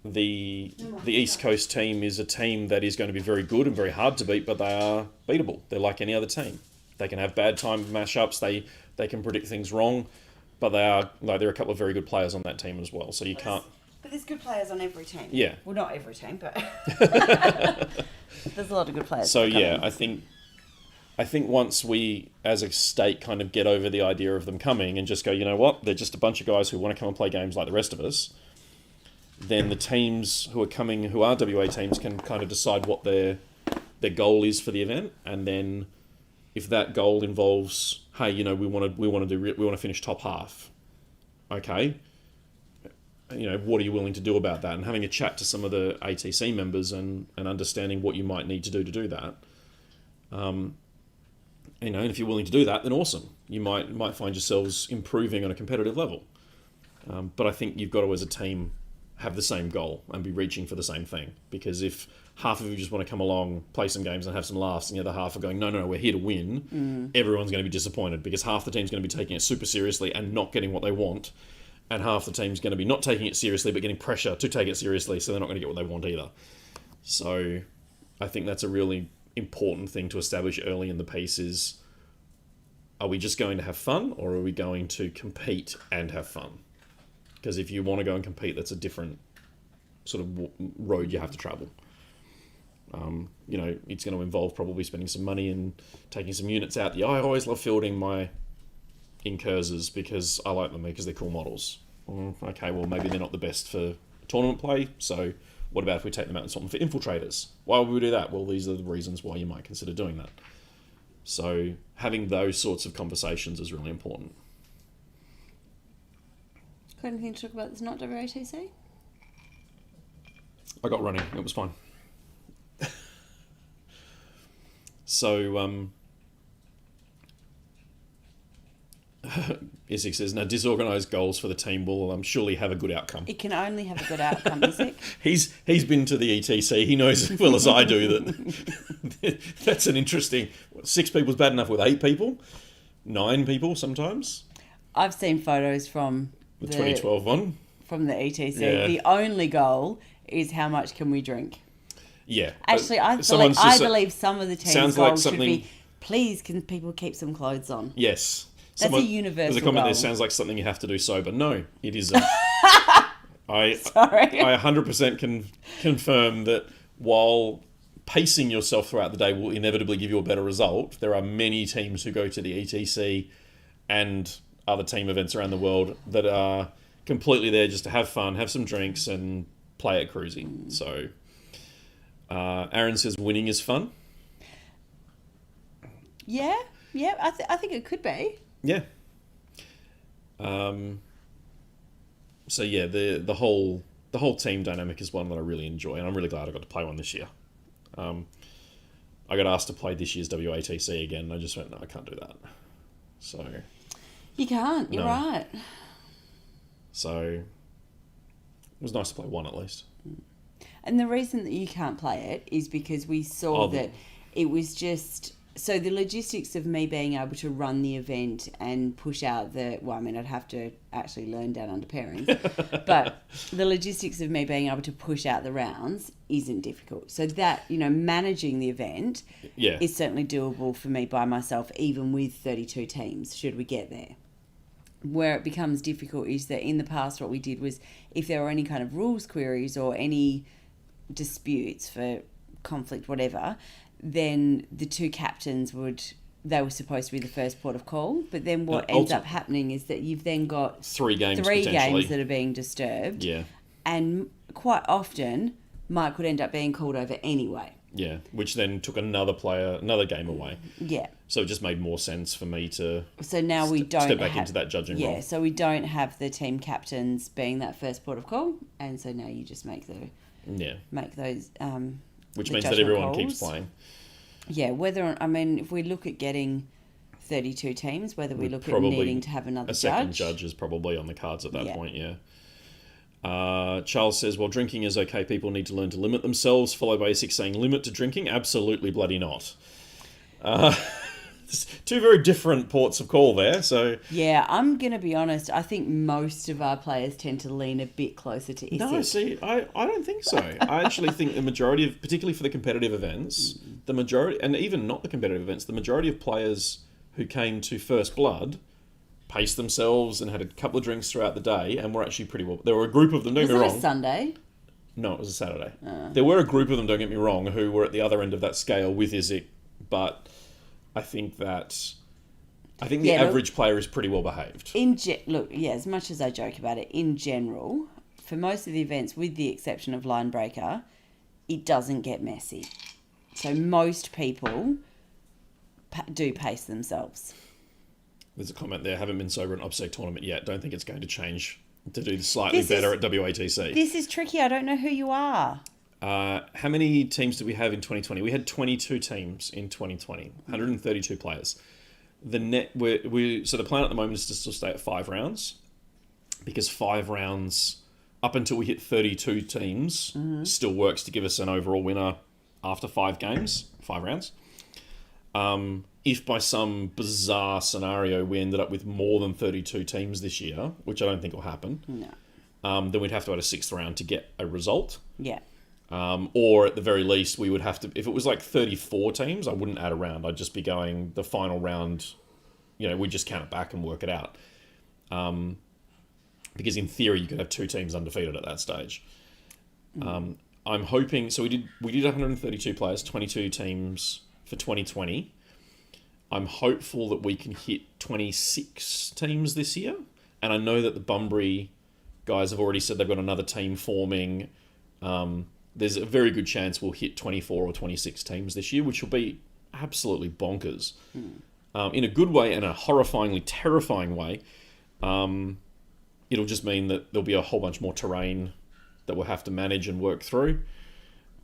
the East Coast team is a team that is going to be very good and very hard to beat, but they are beatable. They're like any other team. They can have bad time mashups. They can predict things wrong, but there are a couple of very good players on that team as well. So you can't... But there's good players on every team. Yeah. Well, not every team, but there's a lot of good players. So yeah, I think once we, as a state, kind of get over the idea of them coming and just go, you know what, they're just a bunch of guys who want to come and play games like the rest of us, then the teams who are coming, who are WA teams, can kind of decide what their goal is for the event, and then if that goal involves, hey, we want to finish top half, okay. What are you willing to do about that? And having a chat to some of the ATC members and understanding what you might need to do that. And if you're willing to do that, then awesome. You might find yourselves improving on a competitive level. But I think you've got to, as a team, have the same goal and be reaching for the same thing. Because if half of you just want to come along, play some games and have some laughs, and the other half are going, no, we're here to win, everyone's going to be disappointed because half the team's going to be taking it super seriously and not getting what they want. And half the team's going to be not taking it seriously, but getting pressure to take it seriously, so they're not going to get what they want either. So I think that's a really important thing to establish early in the piece is, are we just going to have fun, or are we going to compete and have fun? Because if you want to go and compete, that's a different sort of road you have to travel. It's going to involve probably spending some money and taking some units out. I always love fielding my Incursors because I like them because they're cool models. Okay, well, maybe they're not the best for tournament play, so what about if we take them out and swap them for infiltrators? Why would we do that? Well, these are the reasons why you might consider doing that. So having those sorts of conversations is really important. Got anything to talk about that's not WATC? I got running. It was fine. So, Isaac says, now disorganised goals for the team will surely have a good outcome. It can only have a good outcome, Isaac. He's been to the ETC. He knows as well as I do that that's an interesting... 6 people's bad enough with 8 people. 9 people sometimes. I've seen photos from the 2012 one. From the ETC. Yeah. The only goal is how much can we drink. Yeah. Actually, I believe some of the team's goals should be, please can people keep some clothes on. Yes. That's a universal There's a comment goal. there, sounds like something you have to do sober. No, it isn't. I 100% can confirm that while pacing yourself throughout the day will inevitably give you a better result, there are many teams who go to the ETC and other team events around the world that are completely there just to have fun, have some drinks and play at Cruisy. So, Aaron says winning is fun. Yeah, I think it could be. Yeah. So yeah, the whole team dynamic is one that I really enjoy, and I'm really glad I got to play one this year. I got asked to play this year's WATC again, and I just went, no, I can't do that. So You can't. You're right. So it was nice to play one at least. And the reason that you can't play it is because we saw that it was just... So the logistics of me being able to run the event and push out I'd have to actually learn down under pairings, but the logistics of me being able to push out the rounds isn't difficult. So that, managing the event is certainly doable for me by myself, even with 32 teams, should we get there. Where it becomes difficult is that in the past what we did was, if there were any kind of rules queries or any disputes for conflict, whatever, then the two captains they were supposed to be the first port of call, but then what ends up happening is that you've then got three games that are being disturbed. Yeah. And quite often, Mike would end up being called over anyway. Yeah, which then took another game away. Yeah. So it just made more sense for me to we don't step back into that judging role. Yeah, so we don't have the team captains being that first port of call, and so now you just make those which means that everyone keeps playing. Yeah, if we look at getting 32 teams, whether we look at needing to have another second judge is probably on the cards at that point, Charles says, while drinking is okay, people need to learn to limit themselves. Follow Basic saying limit to drinking? Absolutely bloody not. Two very different ports of call there. So yeah, I'm going to be honest. I think most of our players tend to lean a bit closer to ISIC. No, see, I don't think so. I actually think the majority of, particularly for the competitive events, the majority, and even not the competitive events, the majority of players who came to First Blood paced themselves and had a couple of drinks throughout the day and were actually pretty well. There were a group of them, don't get me wrong. Was it a Sunday? No, it was a Saturday. There were a group of them, don't get me wrong, who were at the other end of that scale with ISIC, but I think the average player is pretty well behaved. As much as I joke about it, in general, for most of the events, with the exception of Line Breaker, it doesn't get messy. So most people do pace themselves. There's a comment there, haven't been sober at an OPSEC tournament yet. Don't think it's going to change to do slightly better at WATC. This is tricky. I don't know who you are. How many teams did we have in 2020? We had 22 teams in 2020, 132 players. So the plan at the moment is to still stay at 5 rounds, because 5 rounds up until we hit 32 teams still works to give us an overall winner after 5 rounds. If by some bizarre scenario we ended up with more than 32 teams this year, which I don't think will happen, then we'd have to add a 6th round to get a result. Yeah. Or at the very least, we would have to... If it was like 34 teams, I wouldn't add a round. I'd just be going the final round... we'd just count it back and work it out. Because in theory, you could have 2 teams undefeated at that stage. I'm hoping... So we did 132 players, 22 teams for 2020. I'm hopeful that we can hit 26 teams this year. And I know that the Bunbury guys have already said they've got another team forming... there's a very good chance we'll hit 24 or 26 teams this year, which will be absolutely bonkers. In a good way and a horrifyingly terrifying way. It'll just mean that there'll be a whole bunch more terrain that we'll have to manage and work through.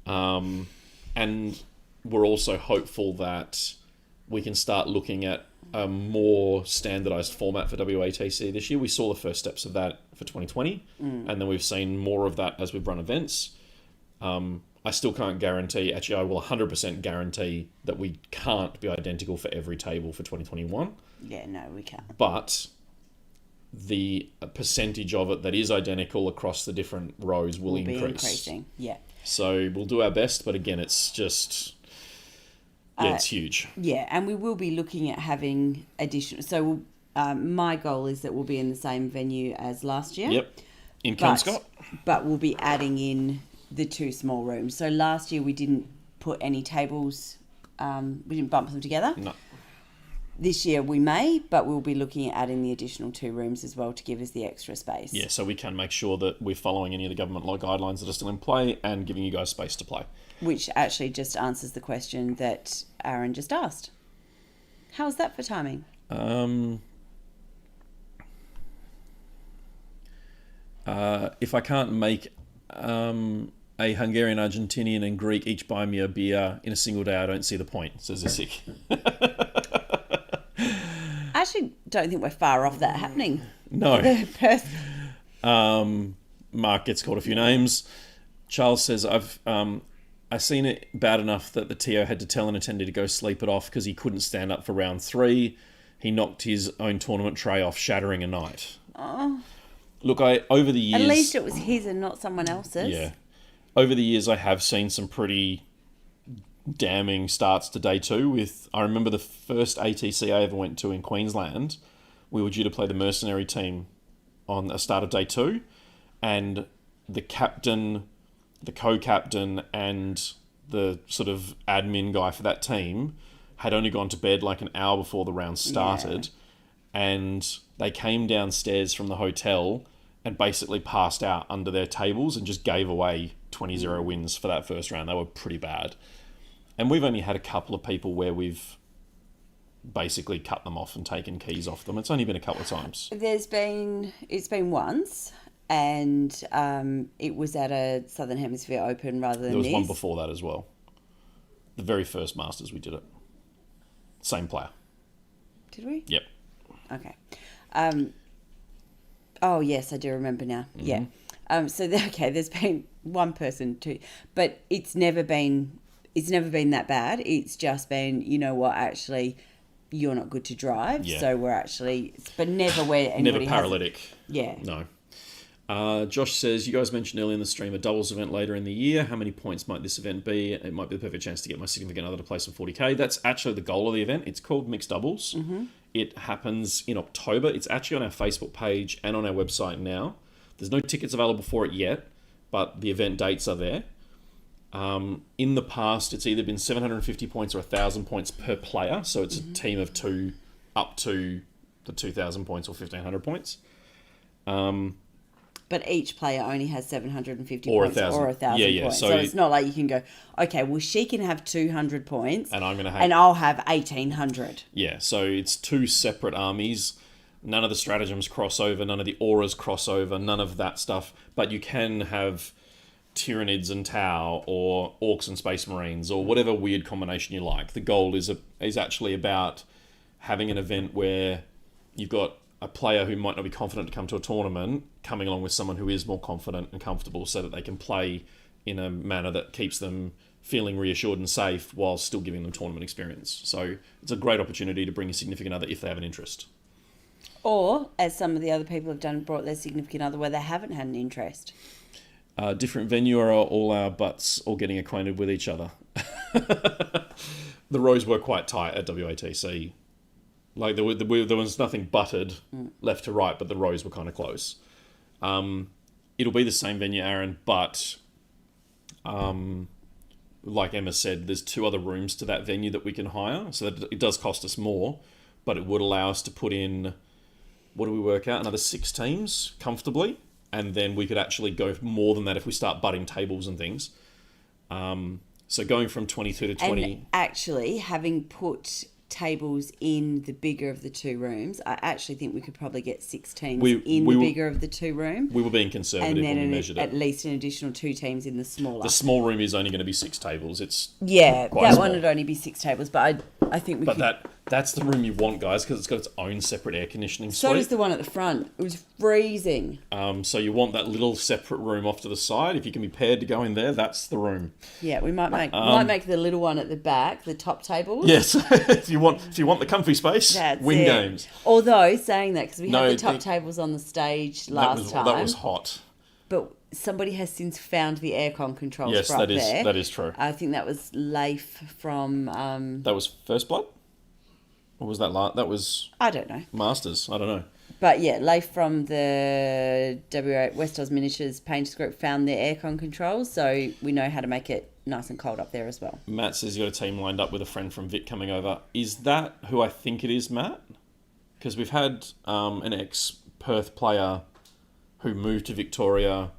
And we're also hopeful that we can start looking at a more standardized format for WATC this year. We saw the first steps of that for 2020, and then we've seen more of that as we've run events. I still can't guarantee, actually I will 100% guarantee that we can't be identical for every table for 2021. Yeah, no, we can't. But the percentage of it that is identical across the different rows will increase. Be increasing, yeah. So we'll do our best, but again, it's just... it's huge. Yeah, and we will be looking at having additional... So my goal is that we'll be in the same venue as last year. Yep, in Kelmscott. But we'll be adding in the 2 small rooms. So last year we didn't put any tables, we didn't bump them together. No. This year we may, but we'll be looking at adding the additional 2 rooms as well to give us the extra space. Yeah, so we can make sure that we're following any of the government law guidelines that are still in play and giving you guys space to play. Which actually just answers the question that Aaron just asked. How's that for timing? If I can't make a Hungarian, Argentinian and Greek each buy me a beer in a single day, I don't see the point, says Isik. I actually don't think we're far off that happening. No. Perth. Mark gets called a few names. Charles says, I've seen it bad enough that the TO had to tell an attendee to go sleep it off because he couldn't stand up for round 3. He knocked his own tournament tray off, shattering a night. Oh. Look, over the years... At least it was his and not someone else's. Yeah. Over the years, I have seen some pretty damning starts to day 2 I remember the first ATC I ever went to in Queensland, we were due to play the mercenary team on the start of day 2, and the captain, the co-captain, and the sort of admin guy for that team had only gone to bed like an hour before the round started, and they came downstairs from the hotel and basically passed out under their tables and just gave away 20-0 wins for that first round. They were pretty bad. And we've only had a couple of people where we've basically cut them off and taken keys off them. It's only been a couple of times. It's been once, and it was at a Southern Hemisphere Open rather than There was this. one before that as well. The very first Masters we did it. Same player. Did we? Yep. Okay. Oh yes, I do remember now. Mm-hmm. Yeah. There's been one person too, but it's never been that bad. It's just been, you know what, actually, you're not good to drive. Yeah. So we're actually, but never where anybody Never paralytic. Yeah. No. Josh says, you guys mentioned earlier in the stream a doubles event later in the year. How many points might this event be? It might be the perfect chance to get my significant other to play some 40k. That's actually the goal of the event. It's called Mixed Doubles. Mm-hmm. It happens in October. It's actually on our Facebook page and on our website now. There's no tickets available for it yet, but the event dates are there. In the past, it's either been 750 points or 1,000 points per player. So it's a team of 2 up to the 2,000 points or 1,500 points. But each player only has 750 Or points 1,000. or 1,000 Yeah, yeah. points. So So it's not like you can go, okay, well, she can have 200 points And I'm going to have... and I'll have 1,800. Yeah, so it's 2 separate armies. None of the stratagems cross over, none of the auras cross over, none of that stuff. But you can have Tyranids and Tau, or Orcs and Space Marines, or whatever weird combination you like. The goal is actually about having an event where you've got a player who might not be confident to come to a tournament coming along with someone who is more confident and comfortable so that they can play in a manner that keeps them feeling reassured and safe while still giving them tournament experience. So it's a great opportunity to bring a significant other if they have an interest. Or, as some of the other people have done, brought their significant other where they haven't had an interest. Different venue, or are all our butts all getting acquainted with each other? The rows were quite tight at WATC. Like there was nothing butted left to right, but the rows were kind of close. It'll be the same venue, Aaron, but like Emma said, there's 2 other rooms to that venue that we can hire, so that it does cost us more, but it would allow us to put in, what do we work out, another 6 teams comfortably, and then we could actually go more than that if we start butting tables and things. So going from 22 to 20... And actually, having put tables in the bigger of the 2 rooms, I actually think we could probably get 6 teams in the bigger of the 2 rooms. We were being conservative when we measured it. At least an additional 2 teams in the smaller. The small room is only going to be 6 tables. It's that small. one would only be 6 tables, but I think we could... But that's the room you want, guys, because it's got its own separate air conditioning suite. So does the one at the front. It was freezing. So you want that little separate room off to the side. If you can be paired to go in there, that's the room. Yeah, we might make the little one at the back, the top tables. Yes, if you want the comfy space, win games. Although saying that, because we had the top tables on the stage last time, that was hot. But somebody has since found the aircon controls. Yes, for up that is true. I think that was Leif from. That was First Blood. Or was that that was? I don't know. Masters. I don't know. But yeah, Leif from the WA West Oz Miniatures Painters Group found the aircon controls, so we know how to make it nice and cold up there as well. Matt says you got a team lined up with a friend from Vic coming over. Is that who I think it is, Matt? Because we've had an ex-Perth player who moved to Victoria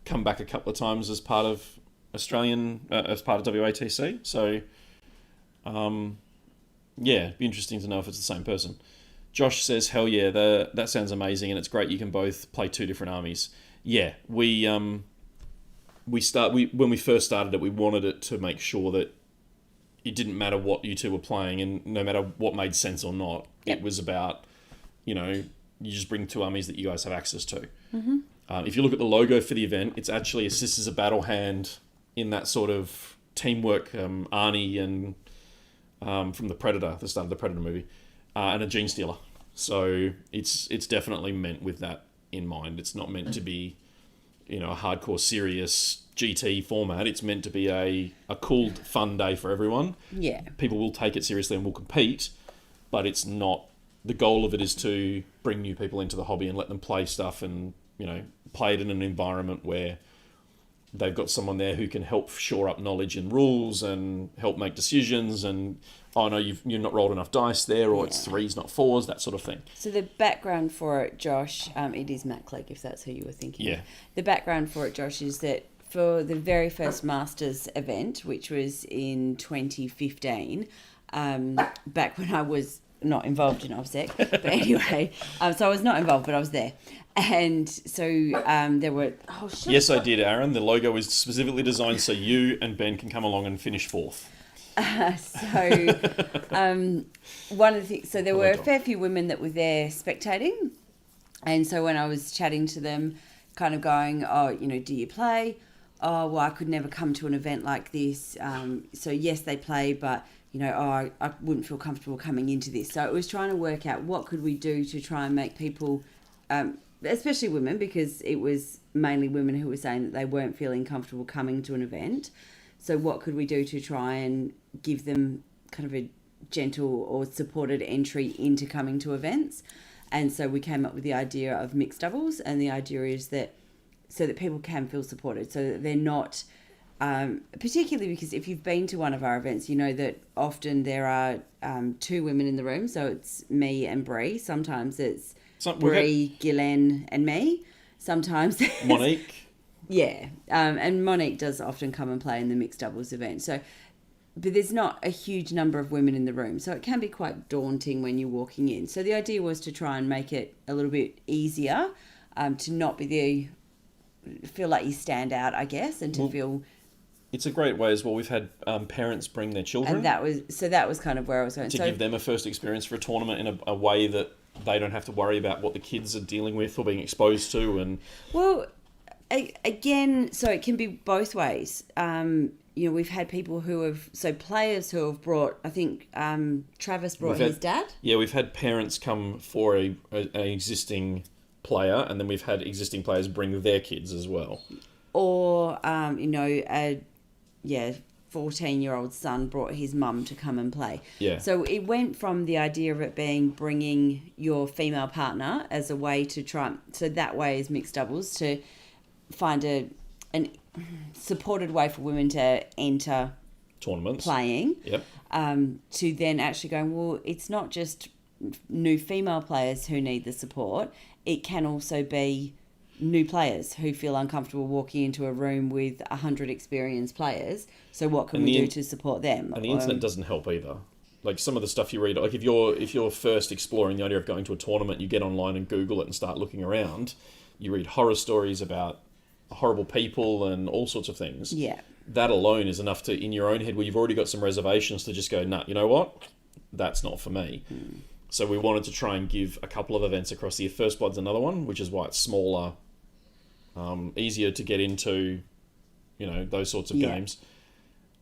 come back a couple of times as part of as part of WATC. So, it'd be interesting to know if it's the same person. Josh says, hell yeah, that sounds amazing, and it's great you can both play two different armies. Yeah, when we first started it, we wanted it to make sure that it didn't matter what you two were playing, and no matter what made sense or not, It was about, you just bring two armies that you guys have access to. Mm-hmm. If you look at the logo for the event, it's actually a Sisters of Battle hand in that sort of teamwork, Arnie and from the Predator, the start of the Predator movie, and a Gene Stealer. So it's definitely meant with that in mind. It's not meant to be, a hardcore, serious GT format. It's meant to be a cool, fun day for everyone. Yeah. People will take it seriously and will compete, but it's not... The goal of it is to bring new people into the hobby and let them play stuff and, play it in an environment where they've got someone there who can help shore up knowledge and rules and help make decisions and, oh no, you've not rolled enough dice there, or it's 3s, not 4s, that sort of thing. So the background for it, Josh, it is Matt Clegg, if that's who you were thinking. Yeah. The background for it, Josh, is that for the very first Masters event, which was in 2015, back when I was not involved in OBSEC, but anyway, so I was not involved, but I was there. And so there were... Oh, shit. Yes, I did, Aaron. The logo is specifically designed so you and Ben can come along and finish 4th. One of the things... So there were a fair few women that were there spectating. And so when I was chatting to them, kind of going, do you play? Oh, well, I could never come to an event like this. So yes, they play, but... I wouldn't feel comfortable coming into this. So it was trying to work out what could we do to try and make people, especially women, because it was mainly women who were saying that they weren't feeling comfortable coming to an event. So what could we do to try and give them kind of a gentle or supported entry into coming to events? And so we came up with the idea of mixed doubles, and the idea is that so that people can feel supported, so that they're not... particularly because if you've been to one of our events, you know that often there are 2 women in the room. So it's me and Bree. Sometimes it's Bree, Gillen and me. Sometimes it's... Monique. Yeah. And Monique does often come and play in the mixed doubles event. So, but there's not a huge number of women in the room. So it can be quite daunting when you're walking in. So the idea was to try and make it a little bit easier, to not be feel like you stand out, I guess, and to feel... It's a great way as well. We've had parents bring their children. And that was kind of where I was going. To give them a first experience for a tournament in a way that they don't have to worry about what the kids are dealing with or being exposed to. And well, again, so it can be both ways. We've had people players who have brought, I think Travis brought his dad. Yeah, we've had parents come for an existing player, and then we've had existing players bring their kids as well. Or, 14-year-old son brought his mum to come and play. Yeah. So it went from the idea of it being bringing your female partner as a way to try... So that way is mixed doubles, to find an supported way for women to enter... Tournaments. Playing. Yep. To then actually going, well, it's not just new female players who need the support. It can also be... new players who feel uncomfortable walking into a room with 100 experienced players. So what can we do to support them? And the internet doesn't help either. Like some of the stuff you read, like if you're first exploring the idea of going to a tournament, you get online and Google it and start looking around. You read horror stories about horrible people and all sorts of things. Yeah. That alone is enough to, in your own head, where you've already got some reservations, to just go, nah, you know what? That's not for me. So we wanted to try and give a couple of events across the year. First Blood's another one, which is why it's smaller, easier to get into, those sorts of games.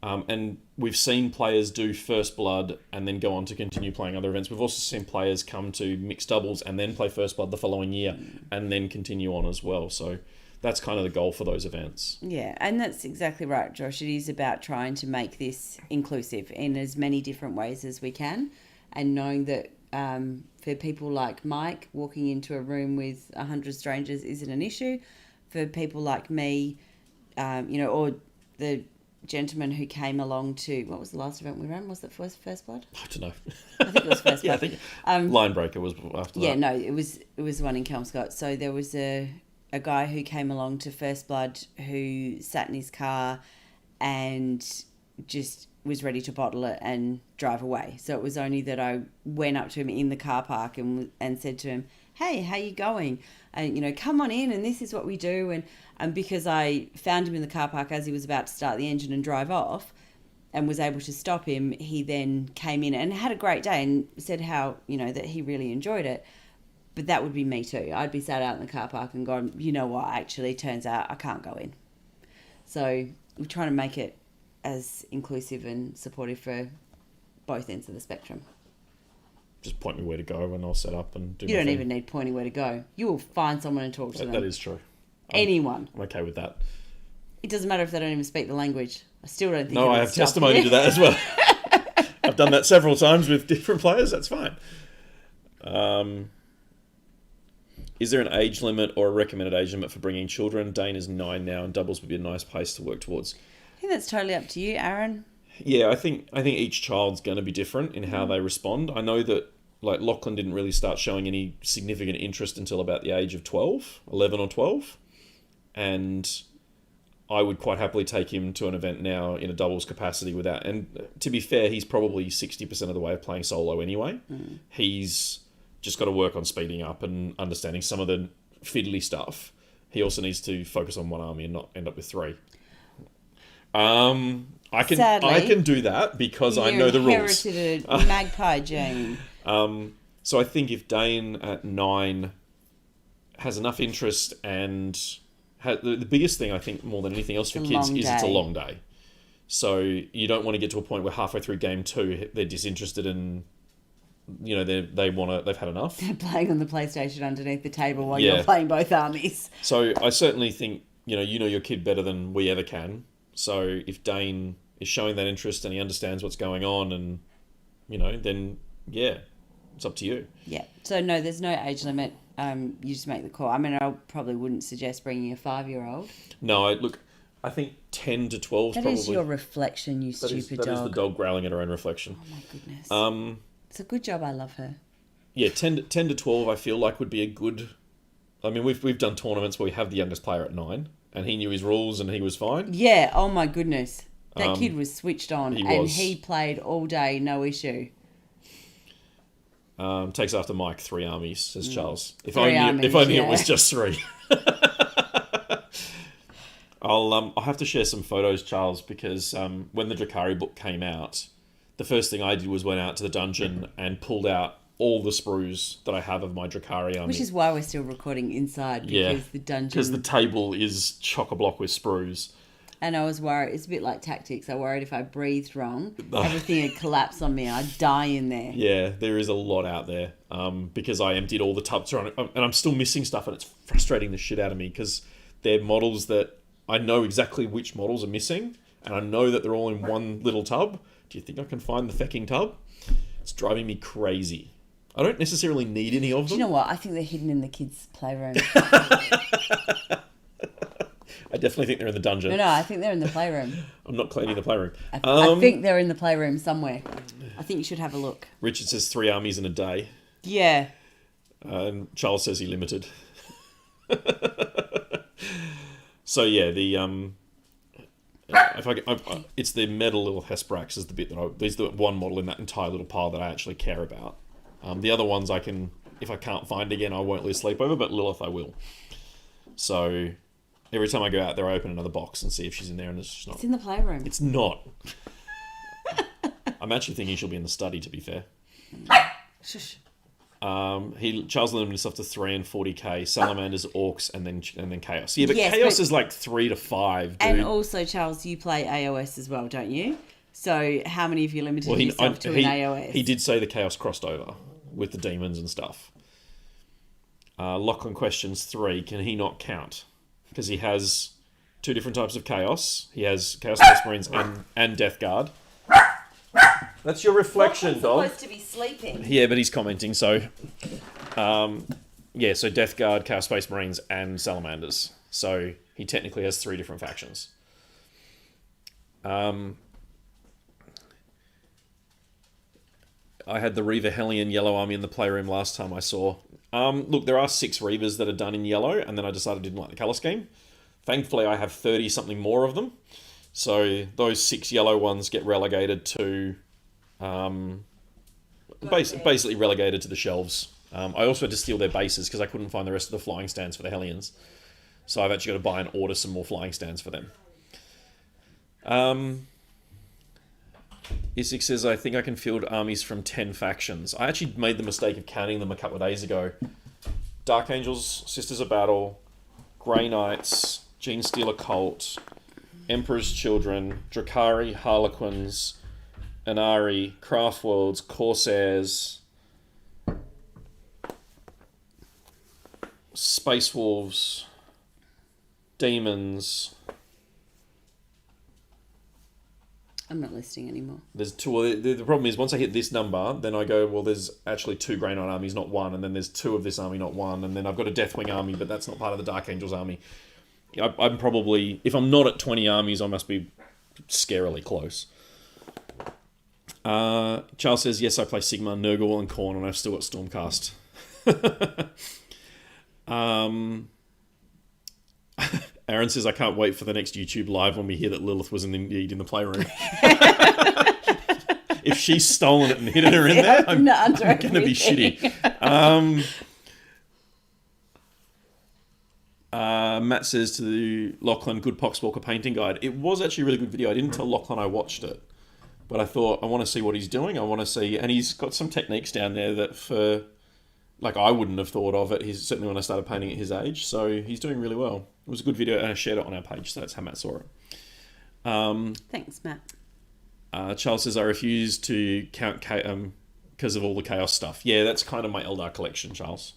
And we've seen players do First Blood and then go on to continue playing other events. We've also seen players come to mixed doubles and then play First Blood the following year and then continue on as well. So that's kind of the goal for those events. Yeah, and that's exactly right, Josh. It is about trying to make this inclusive in as many different ways as we can, and knowing that for people like Mike, walking into a room with 100 strangers isn't an issue. For people like me, or the gentleman who came along to, what was the last event we ran? Was it First Blood? I don't know. I think it was First Blood. Yeah, I think Linebreaker was after Yeah, that. no, it was the one in Kelmscott. So there was a guy who came along to First Blood who sat in his car and just was ready to bottle it and drive away. So it was only that I went up to him in the car park and said to him, "Hey, how you going? And, you know, come on in, and this is what we do." And because I found him in the car park as he was about to start the engine and drive off and was able to stop him, he then came in and had a great day and said how, you know, that he really enjoyed it. But that would be me too. I'd be sat out in the car park and gone, you know what, actually, turns out I can't go in. So we're trying to make it as inclusive and supportive for both ends of the spectrum. Just point me where to go and I'll set up and do You my don't thing. even need pointing where to go. You will find someone and talk to them. That is true. Anyone. I'm okay with that. It doesn't matter if they don't even speak the language. I still don't think No, it I would have stop testimony you. to that as well. I've done that several times with different players. That's fine. Is there an age limit or a recommended age limit for bringing children? Dane is 9 now, and doubles would be a nice pace to work towards. I think that's totally up to you, Aaron. Yeah, I think each child's going to be different in how they respond. I know that like Lachlan didn't really start showing any significant interest until about the age of 12, 11 or 12. And I would quite happily take him to an event now in a doubles capacity without. And to be fair, he's probably 60% of the way of playing solo anyway. He's just got to work on speeding up and understanding some of the fiddly stuff. He also needs to focus on one army and not end up with 3. I can do that because I know the rules. You inherited a magpie gene. So I think if Dane at 9 has enough interest and the biggest thing I think more than anything else for kids is it's a long day. So you don't want to get to a point where halfway through game 2 they're disinterested and you know they've had enough. They're playing on the PlayStation underneath the table while Yeah. you're playing both armies. So I certainly think you know your kid better than we ever can. So if Dane is showing that interest and he understands what's going on and you know then yeah, it's up to you. Yeah. So no, there's no age limit. You just make the call. I mean, I probably wouldn't suggest bringing a 5-year-old. No, I think 10 to 12 That probably. is your reflection, you That stupid is dog. the dog growling at her own reflection. Oh my goodness. It's a good job I love her. Yeah, 10 to 12 I feel like would be a good... I mean, we've done tournaments where we have the youngest player at 9 and he knew his rules and he was fine. Yeah, oh my goodness. That kid was switched on he and was. he played all day, no issue. Takes after Mike 3 armies, says Charles. If 3 I knew it armies, was just 3. I'll have to share some photos, Charles, because when the Drakari book came out, the first thing I did was went out to the dungeon and pulled out all the sprues that I have of my Drakari army. Which is why we're still recording inside, because the dungeon... Because the table is chock-a-block with sprues. And I was worried, it's a bit like tactics. I worried if I breathed wrong, everything would collapse on me. I'd die in there. Yeah, there is a lot out there because I emptied all the tubs around, and I'm still missing stuff, and it's frustrating the shit out of me because they're models that I know exactly which models are missing, and I know that they're all in one little tub. Do you think I can find the fecking tub? It's driving me crazy. I don't necessarily need any of them. Do you know what? I think they're hidden in the kids' playroom. I definitely think they're in the dungeon. No, I think they're in the playroom. I'm not cleaning the playroom. I think they're in the playroom somewhere. I think you should have a look. Richard says 3 armies in a day. Yeah. And Charles says he limited. So yeah, the it's the metal little Hesprax is the bit that there's the one model in that entire little pile that I actually care about. The other ones I can, if I can't find again, I won't lose sleep over, but Lilith I will. So every time I go out there, I open another box and see if she's in there, and it's just not. It's in the playroom. It's not. I'm actually thinking she'll be in the study, to be fair. Shush. Charles limited himself to 3 and 40k, Salamanders, Orcs, and then Chaos. Yeah, but Yes, Chaos but- is like 3 to 5, dude. And also, Charles, you play AOS as well, don't you? So how many of you limited yourself to an AOS? He did say the Chaos crossed over with the demons and stuff. Lachlan questions 3, can he not count? Because he has 2 different types of Chaos. He has Chaos Space Marines and Death Guard. That's your reflection, dog. supposed to be sleeping. Yeah, but he's commenting, so... so Death Guard, Chaos Space Marines, and Salamanders. So he technically has 3 different factions. I had the Reaver Hellion Yellow Army in the playroom last time I saw. Look, there are 6 Reavers that are done in yellow, and then I decided I didn't like the colour scheme. Thankfully, I have 30-something more of them. So those 6 yellow ones get relegated to... basically relegated to the shelves. I also had to steal their bases because I couldn't find the rest of the flying stands for the Hellions. So I've actually got to buy and order some more flying stands for them. Isik says, I think I can field armies from 10 factions. I actually made the mistake of counting them a couple of days ago. Dark Angels, Sisters of Battle, Grey Knights, Genestealer Cult, Emperor's Children, Drakari, Harlequins, Anari, Craftworlds, Corsairs, Space Wolves, Demons. I'm not listing anymore. There's 2. The problem is, once I hit this number, then I go, well, there's actually 2 Grey Knight armies, not 1, and then there's 2 of this army, not 1, and then I've got a Deathwing army, but that's not part of the Dark Angels army. I'm probably, if I'm not at 20 armies, I must be scarily close. Charles says, yes, I play Sigma, Nurgle, and Khorne, and I've still got Stormcast. Aaron says, I can't wait for the next YouTube live when we hear that Lilith was indeed in the playroom. If she's stolen it and hidden her in there, I'm going to be shitty. Matt says to Lachlan, good Poxwalker painting guide. It was actually a really good video. I didn't tell Lachlan I watched it, but I thought, I want to see what he's doing. I want to see, and he's got some techniques down there that for, like, I wouldn't have thought of it. He's certainly when I started painting at his age, so he's doing really well. It was a good video, and I shared it on our page, so that's how Matt saw it. Thanks, Matt. Charles says, I refuse to count because of all the chaos stuff. Yeah, that's kind of my Eldar collection, Charles.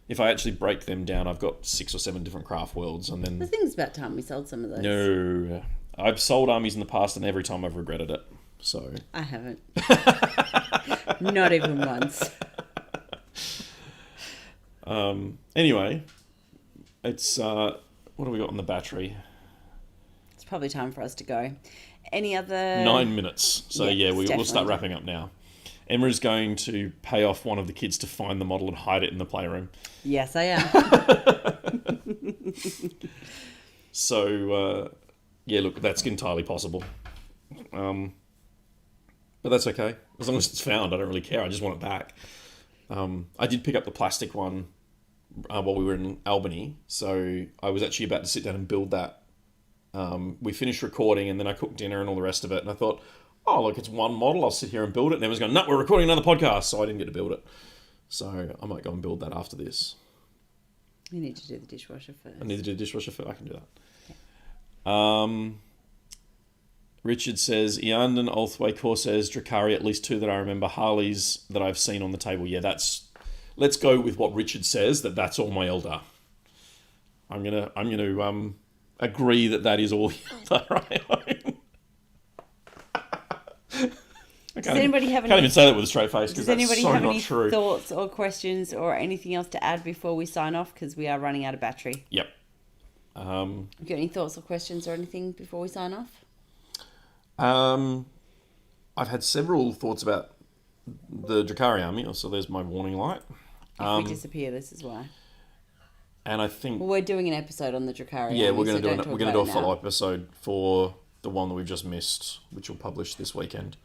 If I actually break them down, I've got 6 or 7 different craft worlds, and then... I think it's about time we sold some of those. No. I've sold armies in the past, and every time I've regretted it, so... I haven't. Not even once. Anyway, it's... what do we got on the battery? It's probably time for us to go. Any other... 9 minutes. So yeah, we'll start wrapping up now. Emma is going to pay off one of the kids to find the model and hide it in the playroom. Yes, I am. So, yeah, look, that's entirely possible. But that's okay. As long as it's found, I don't really care. I just want it back. I did pick up the plastic one while we were in Albany. So I was actually about to sit down and build that. We finished recording and then I cooked dinner and all the rest of it. And I thought, oh, look, it's one model. I'll sit here and build it. And everyone's going, no, we're recording another podcast. So I didn't get to build it. So I might go and build that after this. You need to do the dishwasher first. I need to do the dishwasher first. I can do that. Richard says, Eandon, Ulthway, Corsairs, Drakari, at least 2 that I remember. Harleys that I've seen on the table. Yeah, that's... Let's go with what Richard says, that's all my Eldar. I'm gonna agree that is all the Eldar I own. Does anybody have any... Can't even say that with a straight face because that's so not true. Does anybody have any thoughts or questions or anything else to add before we sign off? Because we are running out of battery. Yep. You got any thoughts or questions or anything before we sign off? I've had several thoughts about the Drakari army. So there's my warning light. If we disappear, this is why. And I think... Well, we're doing an episode on the Drakari Yeah, army, we're going to do a now. follow-up episode for the one that we've just missed, which will publish this weekend.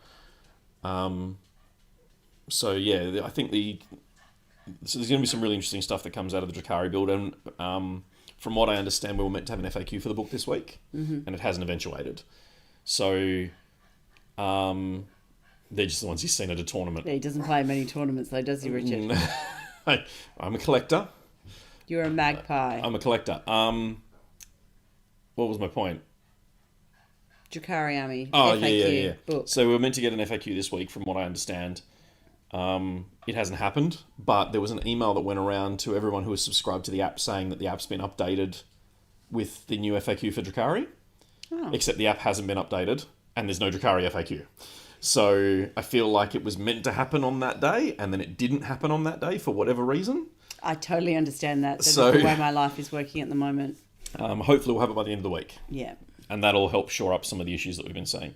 So yeah, I think so there's going to be some really interesting stuff that comes out of the Drakari build, and from what I understand, we were meant to have an FAQ for the book this week, and it hasn't eventuated. So they're just the ones he's seen at a tournament. Yeah, he doesn't play many tournaments though, does he, Richard? I'm a collector. You're a magpie. I'm a collector. What was my point? Drakari army. Oh, FAQ yeah. Book. So we were meant to get an FAQ this week, from what I understand. It hasn't happened, but there was an email that went around to everyone who was subscribed to the app saying that the app's been updated with the new FAQ for Drakari. Oh. Except the app hasn't been updated, and there's no Drakari FAQ. So I feel like it was meant to happen on that day, and then it didn't happen on that day for whatever reason. I totally understand that. So that's the way my life is working at the moment. Hopefully we'll have it by the end of the week. Yeah. And that'll help shore up some of the issues that we've been seeing.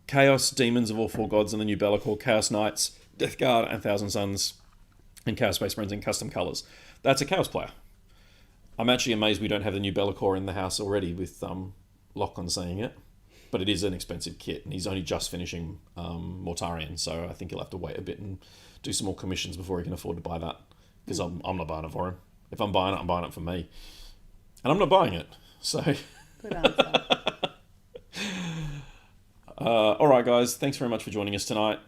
Chaos, Demons of all four gods, and the new Be'lakor, Chaos Knights, Death Guard, and Thousand Suns, and Chaos Space Marines in custom colours. That's a Chaos player. I'm actually amazed we don't have the new Be'lakor in the house already with Lachlan saying it. But it is an expensive kit, and he's only just finishing Mortarion, so I think he'll have to wait a bit and do some more commissions before he can afford to buy that. Because I'm not buying it for him. If I'm buying it for me. And I'm not buying it. So... Good answer. All right, guys. Thanks very much for joining us tonight.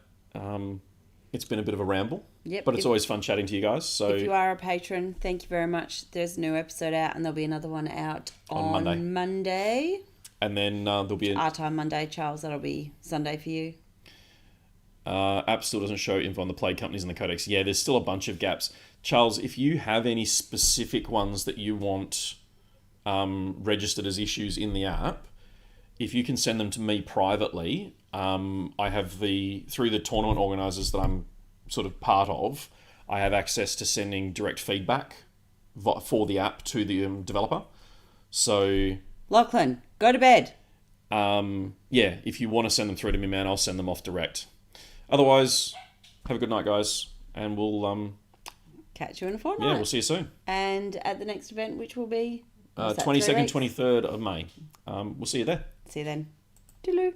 It's been a bit of a ramble. Yep. But it's always fun chatting to you guys. So if you are a patron, thank you very much. There's a new episode out, and there'll be another one out on Monday. And then there'll be our time Monday, Charles. That'll be Sunday for you. App still doesn't show info on the plague companies in the codex. Yeah, there's still a bunch of gaps. Charles, if you have any specific ones that you want registered as issues in the app, if you can send them to me privately, I have through the tournament organisers that I'm sort of part of, I have access to sending direct feedback for the app to the developer. So... Lachlan, go to bed. Yeah, if you want to send them through to me, man, I'll send them off direct. Otherwise, have a good night, guys, and we'll... catch you in a fortnight. Yeah, we'll see you soon. And at the next event, which will be... 22nd, 23rd of May. We'll see you there. See you then. Toodaloo.